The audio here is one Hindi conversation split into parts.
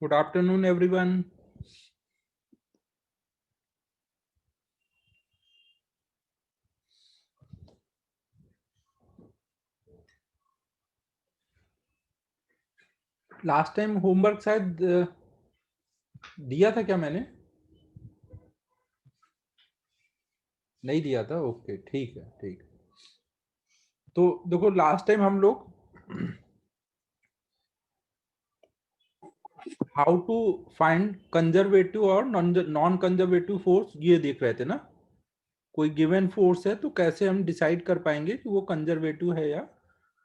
Good afternoon, everyone. Last time homework शायद दिया था क्या मैंने? नहीं दिया था। ओके, ठीक है, ठीक है। तो देखो, लास्ट टाइम हम लोग हाउ टू फाइंड कंजर्वेटिव और नॉन कंजर्वेटिव फोर्स ये देख रहे थे ना। कोई गिवन फोर्स है तो कैसे हम डिसाइड कर पाएंगे कि वो कंजर्वेटिव है या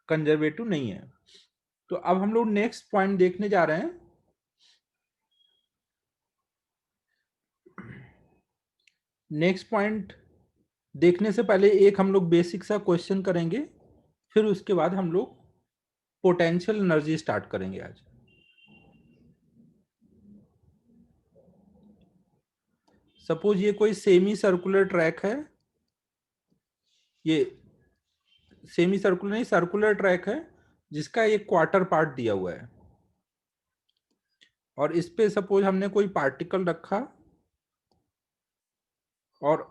कंजर्वेटिव नहीं है। तो अब हम लोग नेक्स्ट पॉइंट देखने जा रहे हैं। नेक्स्ट पॉइंट देखने से पहले एक हम लोग बेसिक सा क्वेश्चन करेंगे, फिर उसके बाद हम लोग पोटेंशियल एनर्जी स्टार्ट करेंगे आज। सपोज ये कोई सेमी सर्कुलर ट्रैक है, ये सेमी सर्कुलर नहीं सर्कुलर ट्रैक है जिसका एक क्वार्टर पार्ट दिया हुआ है, और इस पे सपोज हमने कोई पार्टिकल रखा और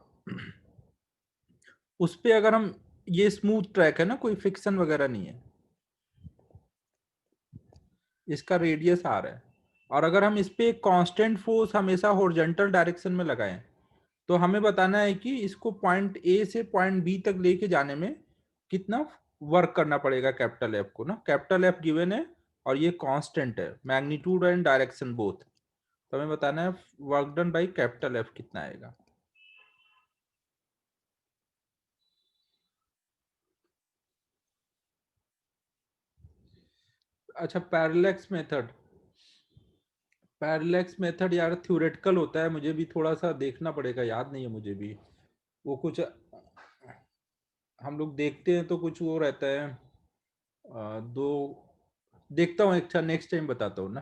उस पे अगर हम, ये स्मूथ ट्रैक है ना, कोई फ्रिक्शन वगैरह नहीं है, इसका रेडियस आर है, और अगर हम इस पे एक कांस्टेंट फोर्स हमेशा हॉरिजॉन्टल डायरेक्शन में लगाएं तो हमें बताना है कि इसको पॉइंट ए से पॉइंट बी तक लेके जाने में कितना वर्क करना पड़ेगा कैपिटल एफ को ना। कैपिटल एफ गिवन है और ये कांस्टेंट है, मैग्नीट्यूड एंड डायरेक्शन बोथ। तो हमें बताना है work done by capital F कितना आएगा। अच्छा, पैरेलैक्स मेथड। पैरेलैक्स मेथड यार थ्योरेटिकल होता है, मुझे भी थोड़ा सा देखना पड़ेगा, याद नहीं है मुझे भी। वो कुछ हम लोग देखते हैं तो कुछ वो रहता है, दो देखता हूँ। अच्छा, नेक्स्ट टाइम बताता हूँ ना।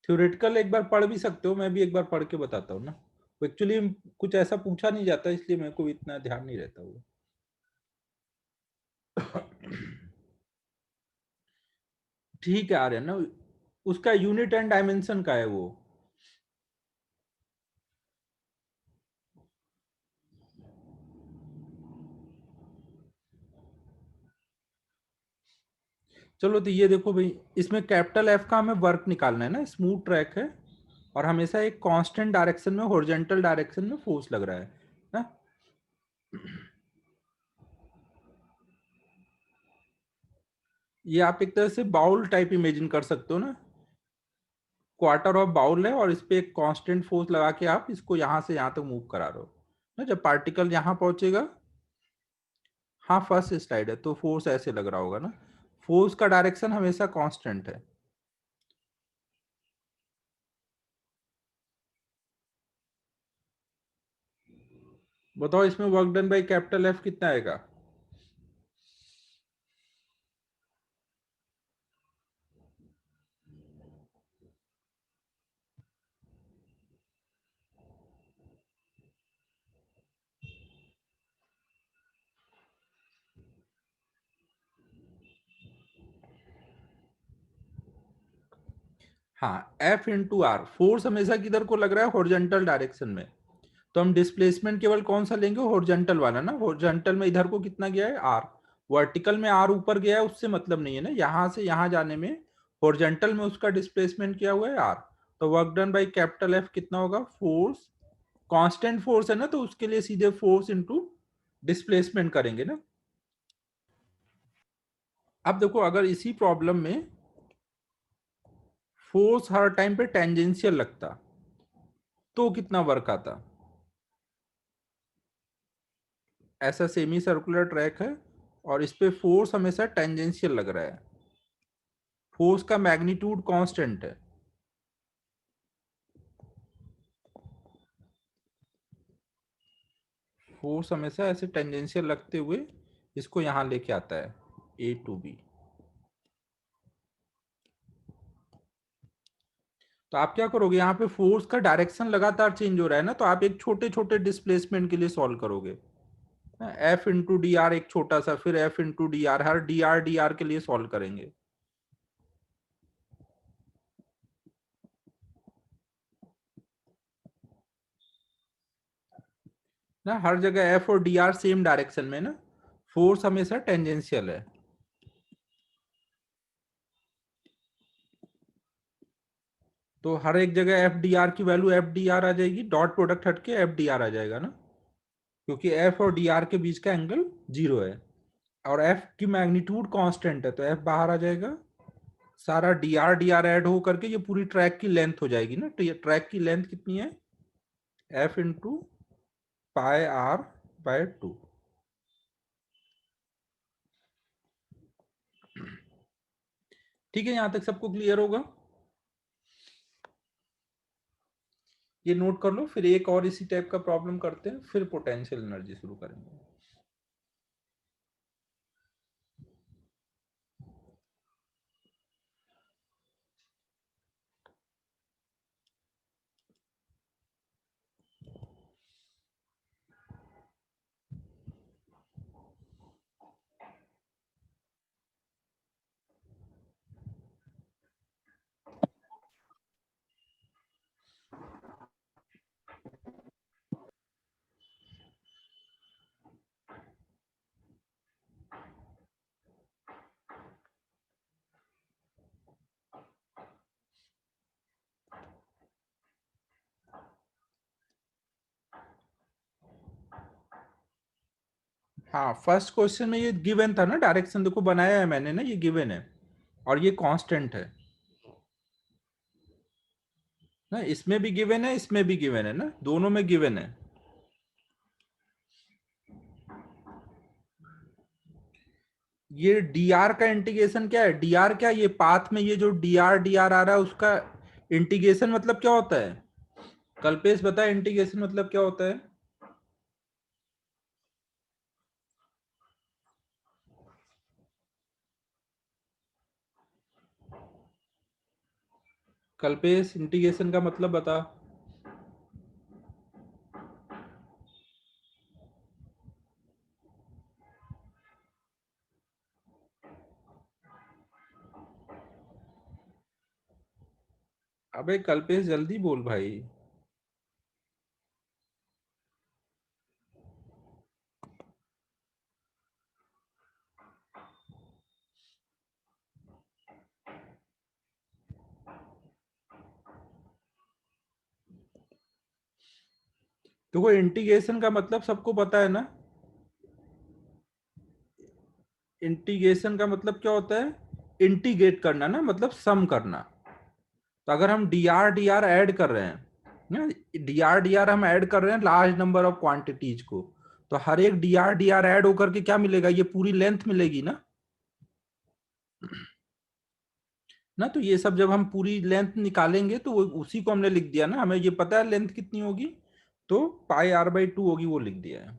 थ्योरेटिकल एक बार पढ़ भी सकते हो, मैं भी एक बार पढ़ के बताता हूँ ना। एक्चुअली कुछ ऐसा पूछा नहीं जाता, इसलिए मेरे को इतना ध्यान नहीं रहता वो। ठीक है, आ रहा है ना। उसका यूनिट एंड डायमेंशन का है वो। चलो तो ये देखो भाई, इसमें कैपिटल एफ का हमें वर्क निकालना है ना। स्मूथ ट्रैक है और हमेशा एक कांस्टेंट डायरेक्शन में, हॉरिजॉन्टल डायरेक्शन में फोर्स लग रहा है ना। ये आप एक तरह से बाउल टाइप इमेजिन कर सकते हो ना। क्वार्टर ऑफ बाउल है और इस पे एक कांस्टेंट फोर्स लगा के आप इसको यहां से यहां तक मूव करा रहे हो ना। जब पार्टिकल यहां पहुंचेगा, हाँ फर्स्ट स्लाइड है तो फोर्स ऐसे लग रहा होगा ना। फोर्स का डायरेक्शन हमेशा कांस्टेंट है। बताओ इसमें work done by capital F कितना आएगा। हाँ, एफ इंटू आर। फोर्स हमेशा किधर को लग रहा है, हॉरिजॉन्टल डायरेक्शन में। तो हम डिस्प्लेसमेंट केवल कौन सा लेंगे, हॉरिजॉन्टल वाला ना। हॉरिजॉन्टल में इधर को कितना गया है, आर। वर्टिकल में आर ऊपर गया है, उससे मतलब नहीं है ना। यहां से यहां जाने में हॉरिजॉन्टल में उसका डिस्प्लेसमेंट किया हुआ है आर। तो work done by capital F कितना होगा, फोर्स, कांस्टेंट फोर्स है ना, तो उसके लिए सीधे फोर्स इंटू डिस्प्लेसमेंट करेंगे ना। अब देखो, अगर इसी प्रॉब्लम में फोर्स हर टाइम पे टेंजेंशियल लगता तो कितना वर्क आता। ऐसा सेमी सर्कुलर ट्रैक है और इस पे फोर्स हमेशा टेंजेंशियल लग रहा है, फोर्स का मैग्नीट्यूड कांस्टेंट है। फोर्स हमेशा ऐसे टेंजेंशियल लगते हुए इसको यहां लेके आता है, ए टू बी। तो आप क्या करोगे, यहाँ पे फोर्स का डायरेक्शन लगातार चेंज हो रहा है ना, तो आप एक छोटे छोटे डिस्प्लेसमेंट के लिए सॉल्व करोगे। एफ इंटू डी आर एक छोटा सा, फिर एफ इंटू डी आर, हर डी आर के लिए सॉल्व करेंगे। ना, हर जगह एफ और डी आर सेम डायरेक्शन में ना, फोर्स हमेशा टेंजेंशियल है। तो हर एक जगह एफ डी आर की वैल्यू एफ डी आर आ जाएगी, डॉट प्रोडक्ट हटके एफ डी आर आ जाएगा ना, क्योंकि एफ और डी आर के बीच का एंगल 0 है और एफ की मैग्नीट्यूड कांस्टेंट है, तो एफ बाहर आ जाएगा। सारा डी आर ऐड हो करके ये पूरी ट्रैक की लेंथ हो जाएगी ना, तो ये ट्रैक की लेंथ कितनी है, F into pi R by 2। ठीक है, यहां तक सबको क्लियर होगा? ये नोट कर लो, फिर एक और इसी टाइप का प्रॉब्लम करते हैं, फिर पोटेंशियल एनर्जी शुरू करेंगे। हाँ, फर्स्ट क्वेश्चन में ये गिवन था ना, डायरेक्शन देखो बनाया है मैंने ना, ये गिवन है और ये कांस्टेंट है ना, इसमें भी गिवन है, इसमें भी गिवन है ना, दोनों में गिवन है। ये डी आर का इंटीग्रेशन क्या है, डी आर क्या, ये पाथ में ये जो डी आर आ रहा है उसका इंटीग्रेशन मतलब क्या होता है? कल्पेश बताए इंटीग्रेशन मतलब क्या होता है? कल्पेश इंटीग्रेशन का मतलब बता। अबे कल्पेश जल्दी बोल भाई। देखो इंटीग्रेशन का मतलब सबको पता है ना, इंटीग्रेशन का मतलब क्या होता है, इंटीग्रेट करना ना, मतलब सम करना। तो अगर हम डी आर ऐड कर रहे हैं ना, डी आर हम ऐड कर रहे हैं लार्ज नंबर ऑफ क्वांटिटीज को, तो हर एक डी आर ऐड होकर के क्या मिलेगा, ये पूरी लेंथ मिलेगी ना। ना, तो ये सब जब हम पूरी लेंथ निकालेंगे तो उसी को हमने लिख दिया ना, हमें ये पता है लेंथ कितनी होगी, तो पाई आर बाई 2 होगी, वो लिख दिया है।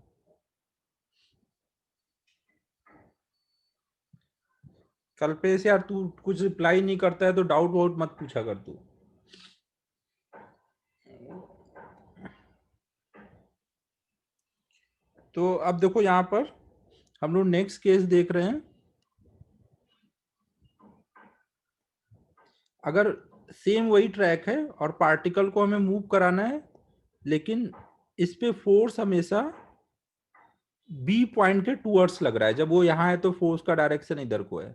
कल्पेश यार तू कुछ रिप्लाई नहीं करता है तो डाउट वाउट मत पूछा कर तू। तो अब देखो यहाँ पर हम लोग नेक्स्ट केस देख रहे हैं। अगर सेम वही ट्रैक है और पार्टिकल को हमें मूव कराना है, लेकिन इस पे फोर्स हमेशा बी पॉइंट के टूवर्ड्स लग रहा है, जब वो यहाँ है तो फोर्स का डायरेक्शन इधर को है,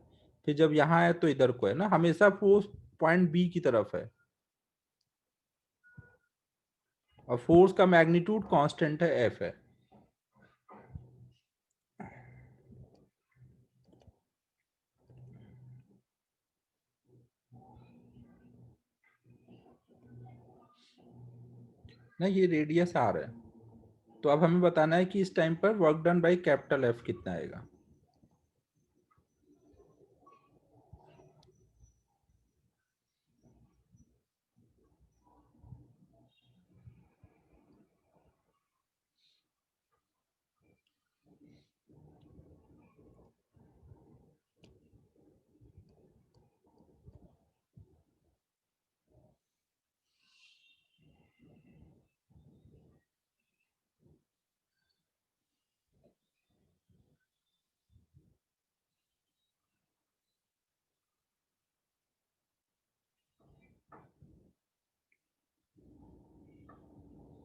फिर जब यहाँ है तो इधर को है ना, हमेशा फोर्स पॉइंट बी की तरफ है और फोर्स का मैग्नीट्यूड कांस्टेंट है, एफ है। ना, ये रेडियस आर है, तो अब हमें बताना है कि इस टाइम पर work done by capital F कितना आएगा।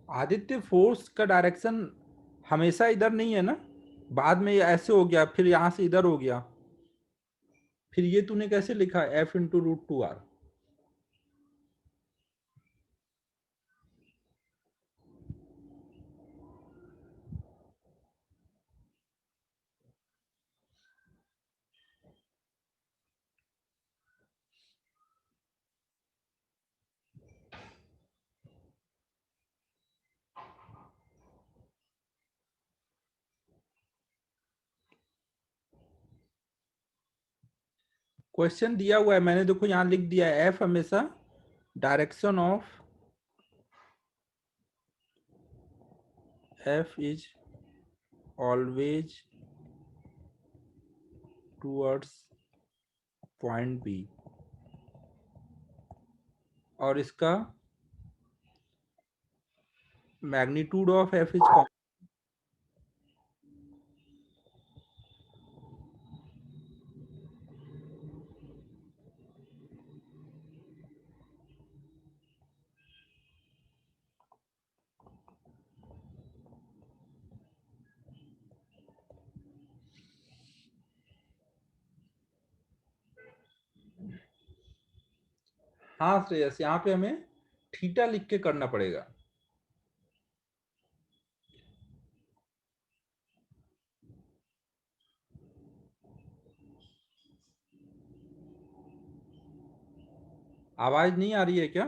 आदित्य, फोर्स का डायरेक्शन हमेशा इधर नहीं है ना, बाद में ये ऐसे हो गया, फिर यहां से इधर हो गया, फिर ये तूने कैसे लिखा f into root two R? Question दिया हुआ है, मैंने देखो यहां लिख दिया है, f हमेशा direction of f is always towards point B, और इसका मैग्नीट्यूड ऑफ f इज, हाँ श्रेयस, यहाँ पे हमें थीटा लिख के करना पड़ेगा। आवाज नहीं आ रही है क्या?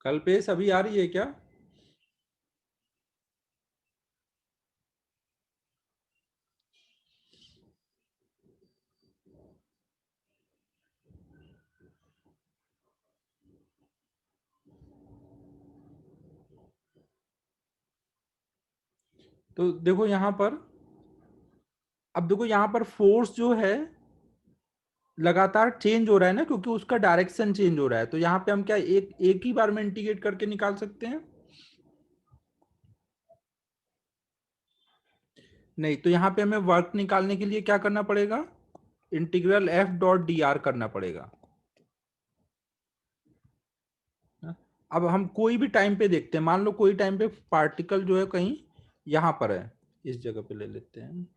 कल्पेश अभी आ रही है क्या? तो देखो यहाँ पर, अब देखो यहाँ पर फोर्स जो है लगातार चेंज हो रहा है ना, क्योंकि उसका डायरेक्शन चेंज हो रहा है। तो यहाँ पे हम क्या एक एक ही बार में इंटीग्रेट करके निकाल सकते हैं? नहीं, तो यहाँ पे हमें वर्क निकालने के लिए क्या करना पड़ेगा? Integral F dot D R करना पड़ेगा। अब हम कोई भी टाइम पे देखते हैं, मान लो कोई टाइम पे पार्टिकल जो है कहीं यहाँ पर है, इस जगह पे ले लेते हैं,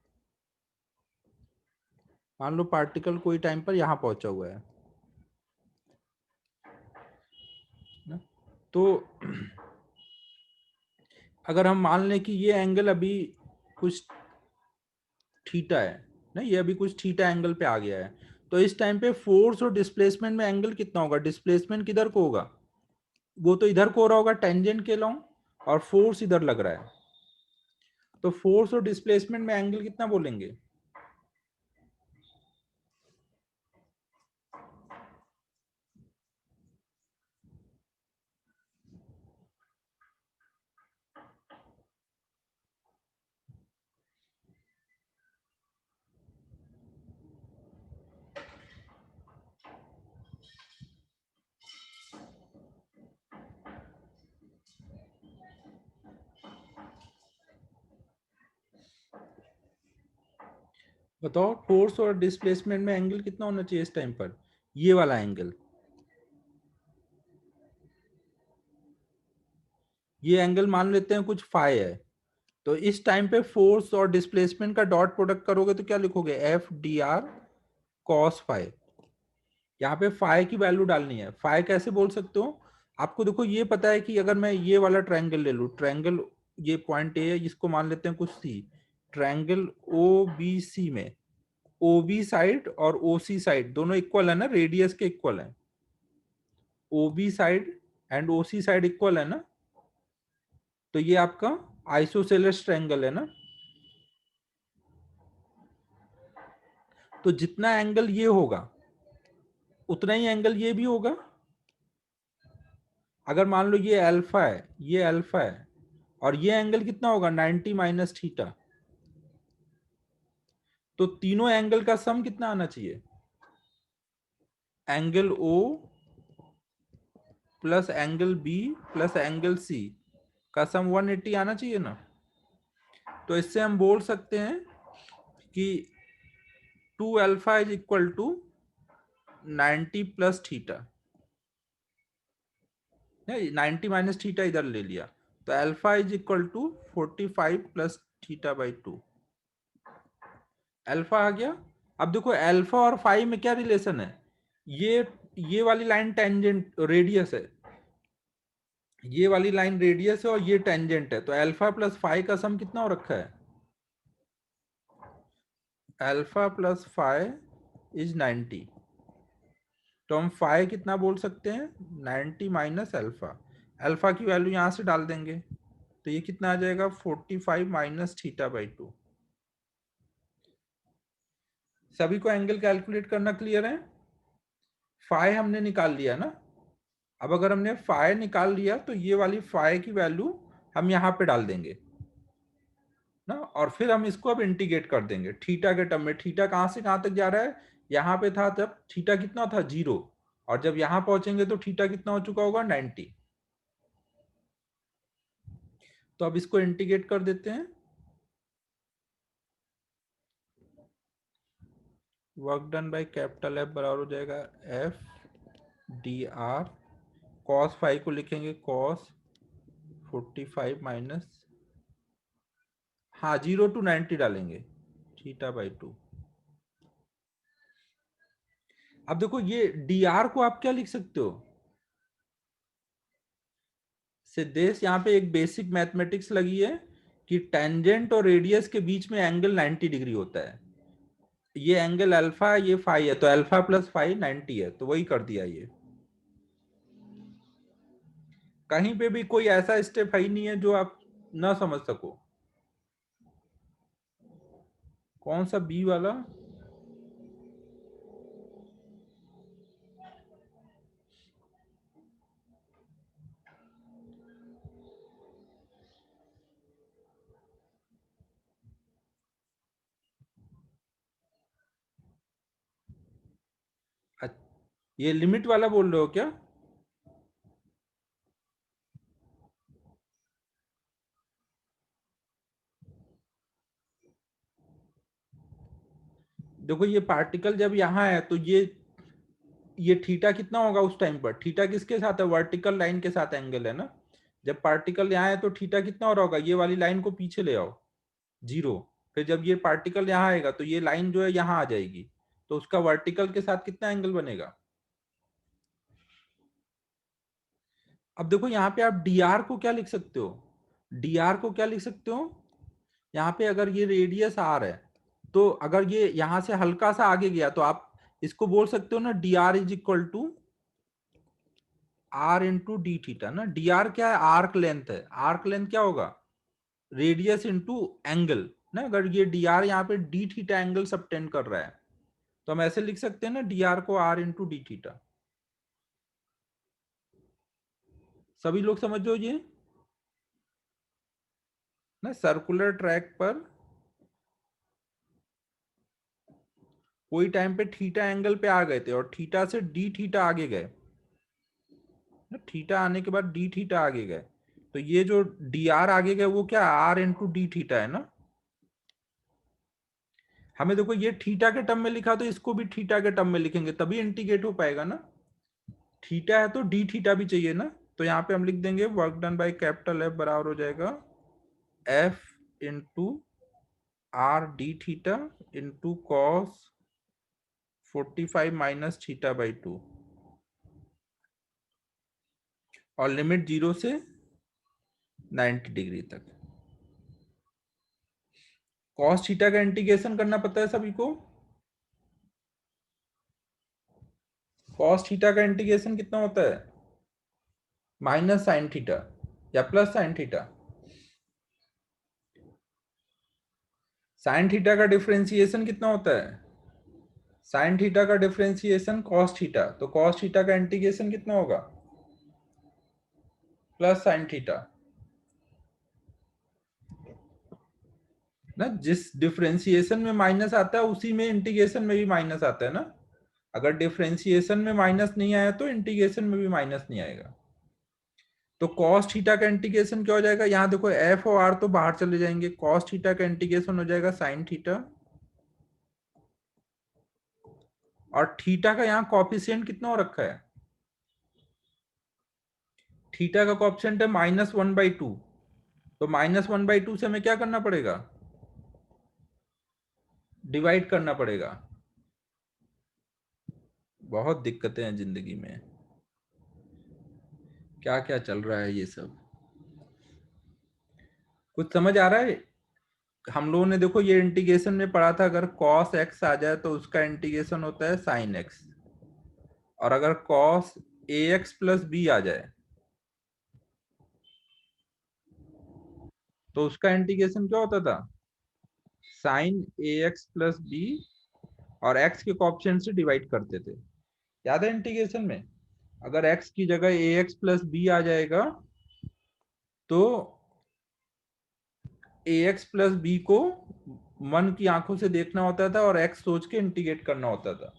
मान लो पार्टिकल कोई टाइम पर यहाँ पहुंचा हुआ है ना? तो अगर हम मान लें कि ये एंगल अभी कुछ थीटा है ना, ये अभी कुछ थीटा एंगल पे आ गया है, तो इस टाइम पे फोर्स और डिस्प्लेसमेंट में एंगल कितना होगा? डिस्प्लेसमेंट किधर को होगा? वो तो इधर को हो रहा होगा टेंजेंट के लॉन्ग, और फोर्स इधर लग रहा है, तो फोर्स और डिस्प्लेसमेंट में एंगल कितना बोलेंगे? बताओ, फोर्स और डिस्प्लेसमेंट में एंगल कितना होना चाहिए इस टाइम पर? ये वाला एंगल, ये एंगल मान लेते हैं कुछ फाई है, तो इस टाइम पे फोर्स और डिस्प्लेसमेंट का डॉट प्रोडक्ट करोगे तो क्या लिखोगे? F D R cos phi. यहाँ पे फाई की वैल्यू डालनी है। फाई कैसे बोल सकते हो? आपको देखो ये पता है कि अगर मैं ये वाला ट्रायंगल ले लूं, ट्रायंगल ये पॉइंट ए है, इसको मान लेते हैं कुछ सी, ट्रायंगल ओ बी सी में ओ बी साइड और ओ सी साइड दोनों इक्वल है ना, रेडियस के इक्वल है। O B side and O C side equal है ना, तो ये आपका आइसोसेलेस ट्रायंगल है ना। तो जितना एंगल ये होगा उतना ही एंगल ये भी होगा। अगर मान लो ये अल्फा है, ये अल्फा है, और ये एंगल कितना होगा? 90 माइनस थीटा, तो तीनों एंगल का सम कितना आना चाहिए? Angle O plus angle B plus angle C का सम 180 आना चाहिए ना। तो इससे हम बोल सकते हैं कि 2 alpha is equal to 90 plus theta, नहीं 90 माइनस थीटा इधर ले लिया, तो alpha is equal to 45 plus theta by 2, alpha आ गया। अब देखो अल्फा और फाई में क्या रिलेशन है, ये वाली लाइन टेंजेंट रेडियस है, ये वाली लाइन रेडियस है और ये टेंजेंट है, तो अल्फा प्लस फाई का सम कितना हो रखा है, अल्फा प्लस फाई इज 90, तो हम फाई कितना बोल सकते हैं 90 माइनस अल्फा, अल्फा की वैल्यू यहां से डाल देंगे, तो ये कितना आ जाएगा 45 माइनस थीटा बाई 2। सभी को एंगल कैलकुलेट करना क्लियर है, फाई हमने निकाल लिया ना, अब अगर हमने फाई निकाल लिया तो ये वाली फाई की वैल्यू हम यहाँ पे डाल देंगे ना, और फिर हम इसको अब इंटीग्रेट कर देंगे थीटा के टर्म में। थीटा कहाँ से कहाँ तक जा रहा है, यहाँ पे था तब थीटा कितना था 0, और जब यहाँ पहुंचेंगे तो थीटा कितना हो चुका होगा 90। तो अब इसको इंटीग्रेट कर देते हैं, work done by capital F बराबर हो जाएगा F D R, cos five को लिखेंगे कॉस 45 माइनस, हाँ 0 to 90 डालेंगे थीटा बाई 2। अब देखो ये डी आर को आप क्या लिख सकते हो, सिद्धेश यहाँ पे एक बेसिक मैथमेटिक्स लगी है कि टेंजेंट और रेडियस के बीच में एंगल 90 डिग्री होता है, ये एंगल अल्फा ये फाई है, तो अल्फा प्लस फाई 90 है, तो वही कर दिया ये। कहीं पे भी कोई ऐसा स्टेप है ही नहीं है जो आप ना समझ सको। कौन सा बी वाला, ये लिमिट वाला बोल रहे हो क्या, देखो ये पार्टिकल जब यहाँ है तो ये थीटा कितना होगा उस टाइम पर, थीटा किसके साथ है वर्टिकल लाइन के साथ एंगल है ना, जब पार्टिकल यहाँ है तो थीटा कितना हो रहा होगा, ये वाली लाइन को पीछे ले आओ 0, फिर जब ये पार्टिकल यहाँ आएगा तो ये लाइन जो है यहाँ आ जाएगी, तो उसका वर्टिकल के साथ कितना एंगल बनेगा। अब देखो यहाँ पे आप डी आर को क्या लिख सकते हो, डी आर को क्या लिख सकते हो, यहाँ पे अगर ये रेडियस आर है, तो अगर ये यहाँ से हल्का सा आगे गया तो आप इसको बोल सकते हो ना D R is equal to R into D theta ना, डी आर क्या है आर्क लेंथ है, आर्क लेंथ क्या होगा रेडियस इंटू एंगल ना, अगर ये डी आर यहाँ पे डी थीटा एंगल सबटेंड कर रहा है तो हम ऐसे लिख सकते हैं ना डी आर को आर इंटू डी थीटा। सभी लोग समझो ये ना, सर्कुलर ट्रैक पर कोई टाइम पे थीटा एंगल पे आ गए थे और थीटा से डी थीटा आगे गए ना, थीटा आने के बाद डी थीटा आगे गए, तो ये जो डी आर आगे गए वो क्या आर इंटू डी थीटा है ना। हमें देखो ये थीटा के टर्म में लिखा तो इसको भी थीटा के टर्म में लिखेंगे तभी इंटीग्रेट हो पाएगा ना, थीटा है तो डी थीटा भी चाहिए ना, तो यहाँ पे हम लिख देंगे work done by capital F बराबर हो जाएगा F into R D theta into cos 45 minus theta by 2, और लिमिट 0 से 90 डिग्री तक। कॉस थीटा का इंटीग्रेशन करना पता है सभी को, कॉस थीटा का इंटीग्रेशन कितना होता है माइनस साइन थीटा या plus sine theta, sine theta का डिफरेंशिएशन कितना होता है, साइन थीटा का डिफरेंशिएशन कॉस थीटा, तो कॉस थीटा का इंटीग्रेशन कितना होगा प्लस साइन थीटा ना, जिस डिफरेंशिएशन में माइनस आता है उसी में इंटीग्रेशन में भी माइनस आता है ना, अगर डिफरेंशिएशन में माइनस नहीं आया तो इंटीग्रेशन में भी माइनस नहीं आएगा। तो cos थीटा का इंटीग्रेशन क्या हो जाएगा, यहाँ देखो f और r तो बाहर चले जाएंगे, cos थीटा का इंटीग्रेशन हो जाएगा sin थीटा और थीटा का यहाँ कॉफिशिएंट कितना हो रखा है, थीटा का कॉफिशिएंट है -1/2। तो -1/2 से हमें क्या करना पड़ेगा, डिवाइड करना पड़ेगा। बहुत दिक्कतें हैं जिंदगी में, क्या क्या चल रहा है ये सब, कुछ समझ आ रहा है। हम लोगों ने देखो ये इंटीग्रेशन में पढ़ा था, अगर cos x आ जाए तो उसका इंटीग्रेशन होता है sin x, और अगर cos ax प्लस b आ जाए तो उसका इंटीग्रेशन क्या होता था, sin ax प्लस b, और x के कोएफिशिएंट से डिवाइड करते थे, याद है इंटीग्रेशन में। अगर x की जगह ax प्लस b आ जाएगा तो ax प्लस b को मन की आंखों से देखना होता था और x सोच के इंटीग्रेट करना होता था,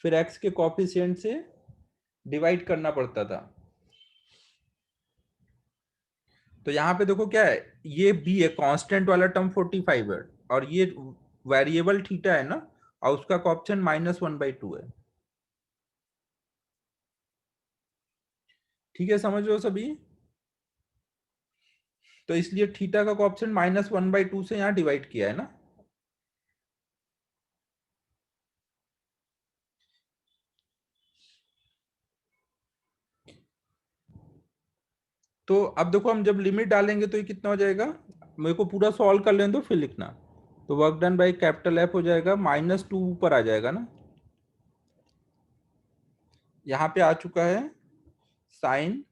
फिर x के कोएफिशिएंट से डिवाइड करना पड़ता था। तो यहाँ पे देखो क्या है, ये b है, कांस्टेंट वाला टर्म 45 है, और ये वेरिएबल थीटा है ना, और उसका कोएफिशिएंट -1/2 है। ठीक है, समझ लो सभी। तो इसलिए थीटा का कोएफिशिएंट -1/2 से यहाँ डिवाइड किया है ना। तो अब देखो हम जब लिमिट डालेंगे तो ये कितना हो जाएगा, मेरे को पूरा सॉल्व कर लेने दो फिर लिखना। तो work done by capital F हो जाएगा, -2 ऊपर आ जाएगा ना, यहाँ पे आ चुका है साइन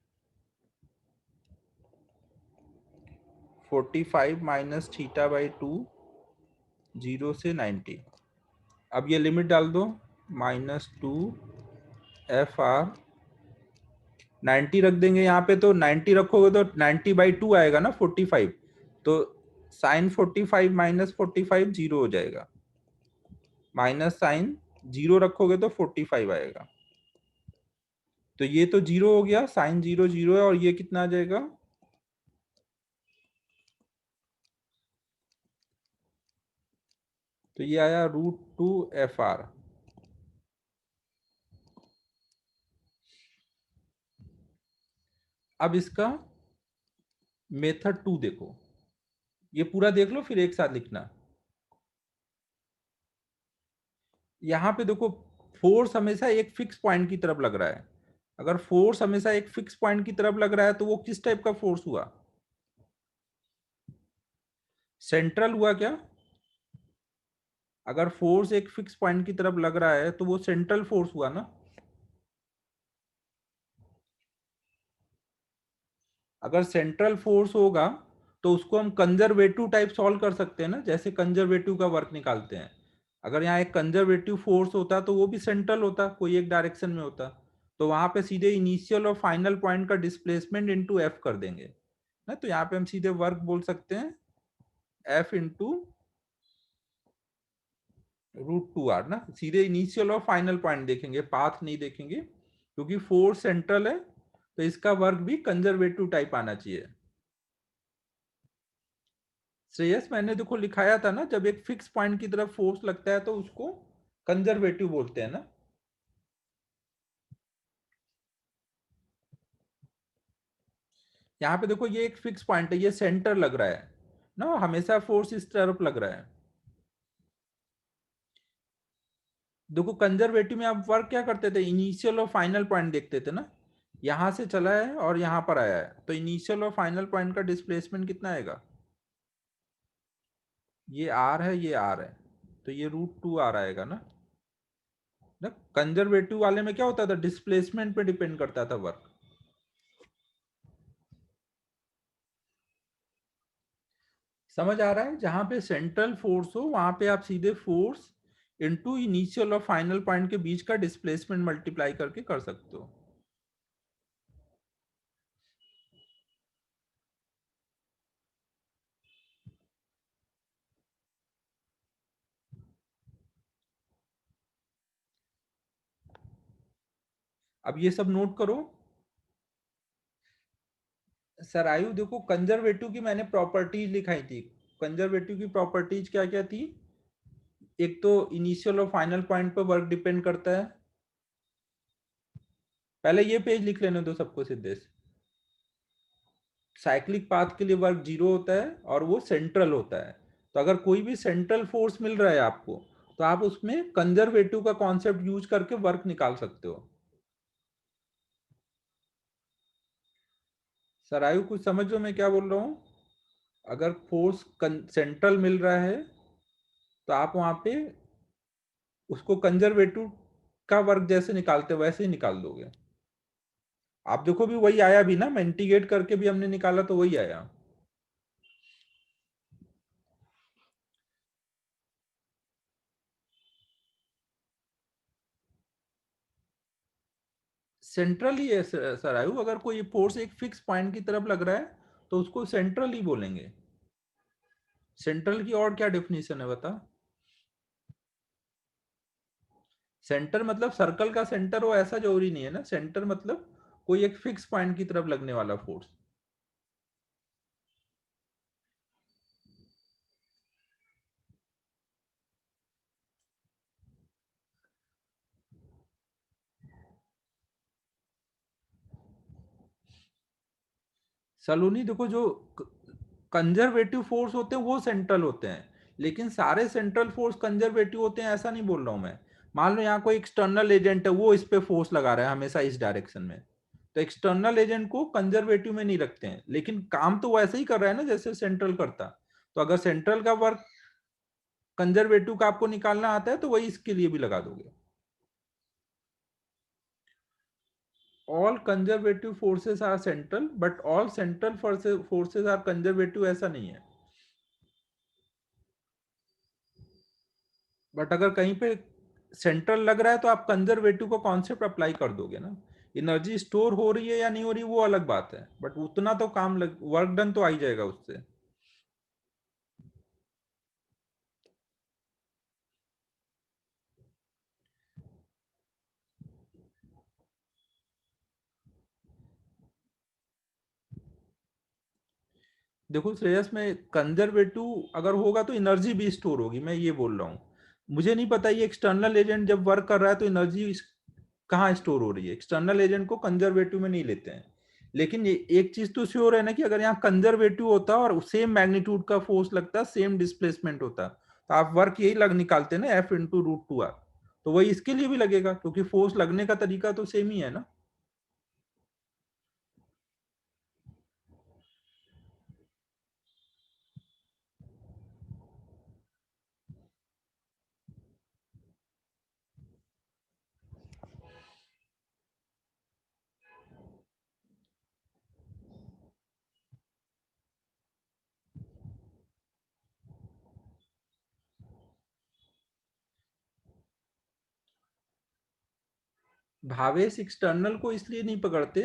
45 माइनस थीटा/2, 0 से 90। अब ये लिमिट डाल दो, -2 FR 90 रख देंगे यहाँ पे, तो 90 रखोगे तो 90/2 आएगा ना 45, तो साइन 45 माइनस 45 0 हो जाएगा, माइनस साइन 0 रखोगे तो 45 आएगा। तो ये तो 0 हो गया, साइन 0 0 है, और ये कितना आ जाएगा, तो ये आया √2 FR। अब इसका मेथड 2 देखो, ये पूरा देख लो फिर एक साथ लिखना। यहाँ पे देखो फोर्स हमेशा एक फिक्स पॉइंट की तरफ लग रहा है, अगर फोर्स हमेशा एक फिक्स पॉइंट की तरफ लग रहा है तो वो किस टाइप का फोर्स हुआ, सेंट्रल हुआ क्या। अगर फोर्स एक फिक्स पॉइंट की तरफ लग रहा है तो वो सेंट्रल फोर्स हुआ ना। अगर सेंट्रल फोर्स होगा तो उसको हम कंजर्वेटिव टाइप सॉल्व कर सकते हैं ना, जैसे कंजर्वेटिव का वर्क निकालते हैं। अगर यहाँ एक कंजर्वेटिव फोर्स होता तो वो भी सेंट्रल होता, कोई एक डायरेक्शन में होता, तो वहां पे सीधे इनिशियल और फाइनल पॉइंट का डिस्प्लेसमेंट इनटू एफ कर देंगे ना, तो यहाँ पे हम सीधे वर्क बोल सकते हैं एफ इंटू √2R ना, सीधे इनिशियल और फाइनल पॉइंट देखेंगे, पाथ नहीं देखेंगे, क्योंकि फोर्स सेंट्रल है तो इसका वर्क भी कंजर्वेटिव टाइप आना चाहिए। श्रेयस मैंने देखो लिखाया था ना, जब एक फिक्स पॉइंट की तरफ फोर्स लगता है तो उसको कंजर्वेटिव बोलते हैं ना। यहाँ पे देखो ये एक फिक्स पॉइंट है, ये सेंटर लग रहा है ना, हमेशा फोर्स इस तरफ लग रहा है। देखो कंजर्वेटिव में आप वर्क क्या करते थे, इनिशियल और फाइनल पॉइंट देखते थे ना, यहां से चला है और यहां पर आया है, तो इनिशियल और फाइनल पॉइंट का डिस्प्लेसमेंट कितना आएगा, ये आर है ये आर है, तो ये √2R आएगा ना। कंजर्वेटिव वाले में क्या होता था, डिस्प्लेसमेंट पे डिपेंड करता था वर्क। समझ आ रहा है, जहां पे सेंट्रल फोर्स हो वहां पे आप सीधे फोर्स इनटू इनिशियल और फाइनल पॉइंट के बीच का डिस्प्लेसमेंट मल्टीप्लाई करके कर सकते हो। अब ये सब नोट करो। सर आयु देखो कंजर्वेटिव की मैंने प्रॉपर्टीज लिखाई थी, कंजर्वेटिव की प्रॉपर्टीज क्या क्या थी, एक तो इनिशियल और फाइनल पॉइंट पर वर्क डिपेंड करता है। पहले ये पेज लिख लेने दो सबको सिद्धेश। साइक्लिक पाथ के लिए वर्क जीरो होता है और वो सेंट्रल होता है। तो अगर कोई भी सेंट्रल फोर्स मिल रहा है आपको, तो आप उसमें कंजर्वेटिव का कॉन्सेप्ट यूज करके वर्क निकाल सकते हो। सर आयु कुछ समझो मैं क्या बोल रहा हूँ। अगर फोर्स सेंट्रल मिल रहा है तो आप वहां पे उसको कंजर्वेटिव का वर्क जैसे निकालते हो वैसे ही निकाल दोगे। आप देखो भी वही आया भी ना, मैं इंटीग्रेट करके भी हमने निकाला तो वही आया। सेंट्रल ही है सर आयु। अगर कोई फोर्स एक फिक्स पॉइंट की तरफ लग रहा है तो उसको सेंट्रल ही बोलेंगे। सेंट्रल की और क्या डेफिनेशन है बता। सेंटर मतलब सर्कल का सेंटर हो ऐसा जरूरी नहीं है ना। सेंटर मतलब कोई एक फिक्स पॉइंट की तरफ लगने वाला फोर्स। सलोनी देखो, जो कंजर्वेटिव फोर्स होते हैं वो सेंट्रल होते हैं, लेकिन सारे सेंट्रल फोर्स कंजर्वेटिव होते हैं ऐसा नहीं बोल रहा हूं मैं। मान लो यहाँ कोई एक्सटर्नल एजेंट है, वो इस पे फोर्स लगा रहा है हमेशा इस डायरेक्शन में, तो एक्सटर्नल एजेंट को कंजर्वेटिव में नहीं रखते हैं, लेकिन काम तो वैसे ही कर रहा है ना जैसे सेंट्रल करता। तो अगर सेंट्रल का वर्क कंजर्वेटिव का आपको निकालना आता है तो वही इसके लिए भी लगा दोगे। All conservative forces are central but all central forces are conservative ऐसा नहीं है। बट अगर कहीं पे सेंट्रल लग रहा है तो आप कंजर्वेटिव का कॉन्सेप्ट अप्लाई कर दोगे ना। एनर्जी स्टोर हो रही है या नहीं हो रही वो अलग बात है, बट उतना तो वर्क डन तो आ ही जाएगा उससे। देखो श्रेयस, में कंजर्वेटिव अगर होगा तो एनर्जी भी स्टोर होगी, मैं ये बोल रहा हूँ। मुझे नहीं पता ये एक्सटर्नल एजेंट जब वर्क कर रहा है तो एनर्जी कहाँ स्टोर हो रही है। एक्सटर्नल एजेंट को कंजर्वेटिव में नहीं लेते हैं। लेकिन ये एक चीज तो श्योर है ना कि अगर यहाँ कंजर्वेटिव होता और सेम मैग्नीट्यूड का फोर्स लगता, सेम डिस्प्लेसमेंट होता, तो आप वर्क यही लग निकालते ना, F × √2R। तो वही इसके लिए भी लगेगा क्योंकि फोर्स लगने का तरीका तो सेम ही है ना। भावेश एक्सटर्नल को इसलिए नहीं पकड़ते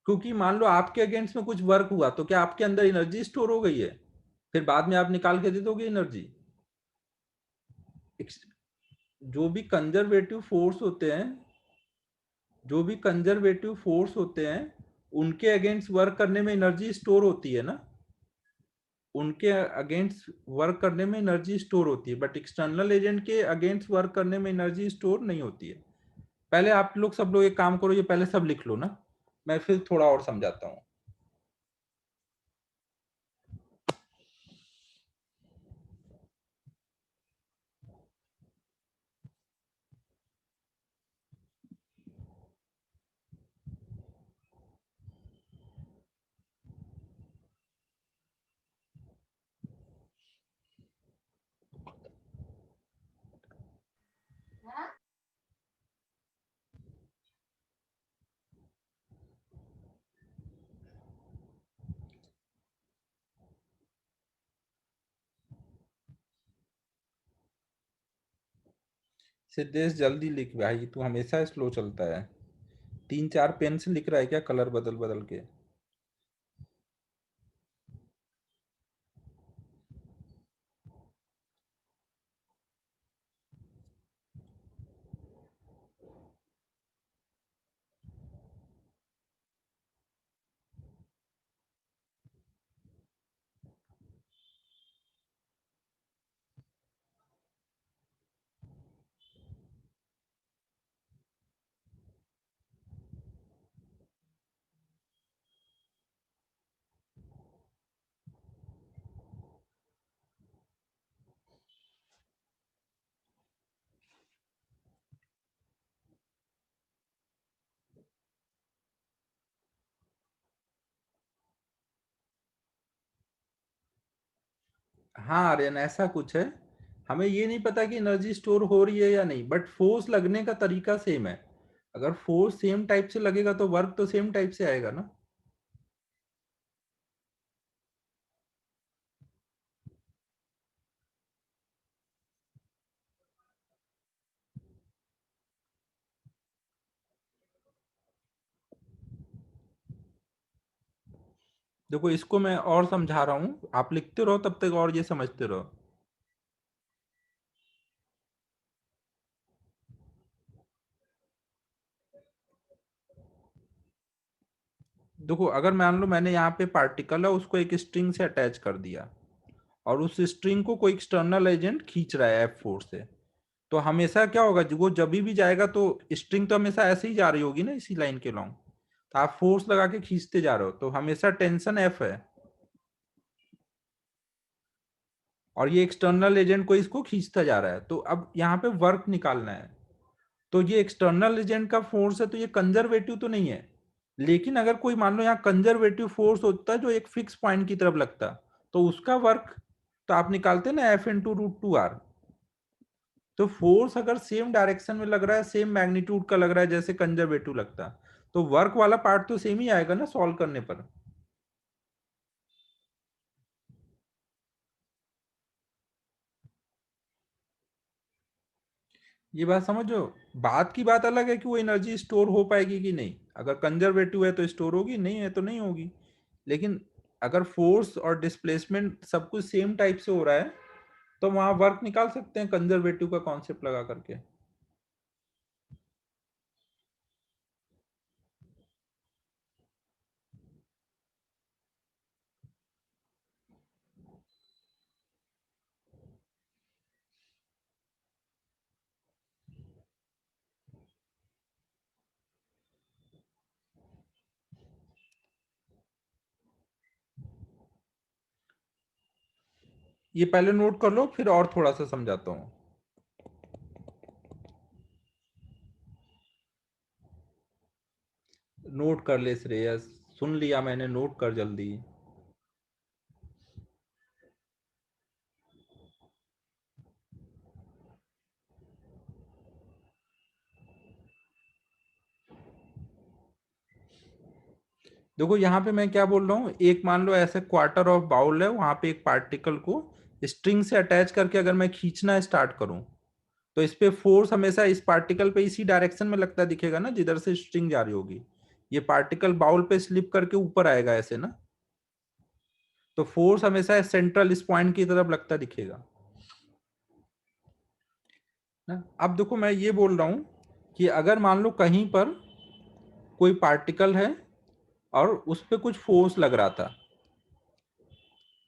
क्योंकि मान लो आपके अगेंस्ट में कुछ वर्क हुआ तो क्या आपके अंदर एनर्जी स्टोर हो गई है, फिर बाद में आप निकाल के दे दोगे एनर्जी। जो भी कंजर्वेटिव फोर्स होते हैं, जो भी कंजर्वेटिव फोर्स होते हैं उनके अगेंस्ट वर्क करने में एनर्जी स्टोर होती है ना। उनके अगेंस्ट वर्क करने में एनर्जी स्टोर होती है, बट एक्सटर्नल एजेंट के अगेंस्ट वर्क करने में एनर्जी स्टोर नहीं होती है। पहले आप लोग सब लोग एक काम करो, ये पहले सब लिख लो ना, मैं फिर थोड़ा और समझाता हूँ। सिद्धेश जल्दी लिख भाई, तू हमेशा स्लो चलता है। 3 4 पेन से लिख रहा है क्या, कलर बदल बदल के। हाँ आर्यन, ऐसा कुछ है। हमें ये नहीं पता कि एनर्जी स्टोर हो रही है या नहीं, बट फोर्स लगने का तरीका सेम है। अगर फोर्स सेम टाइप से लगेगा तो वर्क तो सेम टाइप से आएगा ना। देखो इसको मैं और समझा रहा हूँ, आप लिखते रहो तब तक और ये समझते रहो। देखो अगर मान लो मैंने यहाँ पे पार्टिकल है उसको एक स्ट्रिंग से अटैच कर दिया, और उस स्ट्रिंग को कोई एक्सटर्नल एजेंट खींच रहा है F4 से, तो हमेशा क्या होगा, वो जब भी जाएगा तो स्ट्रिंग तो हमेशा ऐसे ही जा रही होगी ना, इसी लाइन के लॉन्ग। तो आप फोर्स लगा के खींचते जा रहे हो तो हमेशा टेंशन F है, और ये एक्सटर्नल एजेंट को इसको खींचता जा रहा है। तो अब यहाँ पे वर्क निकालना है। तो ये एक्सटर्नल एजेंट का फोर्स है, तो ये कंजर्वेटिव तो नहीं है। लेकिन अगर कोई मान लो यहाँ कंजर्वेटिव फोर्स होता है जो एक फिक्स पॉइंट की तरफ लगता, तो उसका वर्क तो आप निकालते ना F × √2R। तो फोर्स अगर सेम डायरेक्शन में लग रहा है, सेम मैग्नीट्यूड का लग रहा है जैसे कंजर्वेटिव लगता, तो वर्क वाला पार्ट तो सेम ही आएगा ना सॉल्व करने पर। ये बात समझो। बात की बात अलग है कि वो एनर्जी स्टोर हो पाएगी कि नहीं। अगर कंजर्वेटिव है तो स्टोर होगी, नहीं है तो नहीं होगी। लेकिन अगर फोर्स और डिस्प्लेसमेंट सब कुछ सेम टाइप से हो रहा है, तो वहां वर्क निकाल सकते हैं कंजर्वेटिव का कॉन्सेप्ट लगा करके। ये पहले नोट कर लो, फिर और थोड़ा सा समझाता हूँ। नोट कर ले श्रेयस, सुन लिया मैंने, नोट कर जल्दी। देखो यहाँ पे मैं क्या बोल रहा हूँ, एक मान लो ऐसे क्वार्टर ऑफ बाउल है, वहां पे एक पार्टिकल को स्ट्रिंग से अटैच करके अगर मैं खींचना स्टार्ट करूं, तो इस पे फोर्स हमेशा इस पार्टिकल पे इसी डायरेक्शन में लगता दिखेगा ना जिधर से स्ट्रिंग जा रही होगी। ये पार्टिकल बाउल पे स्लिप करके ऊपर आएगा ऐसे ना, तो फोर्स हमेशा सेंट्रल इस पॉइंट की तरफ लगता दिखेगा ना। अब देखो मैं ये बोल रहा हूँ कि अगर मान लो कहीं पर कोई पार्टिकल है और उस पे कुछ फोर्स लग रहा था,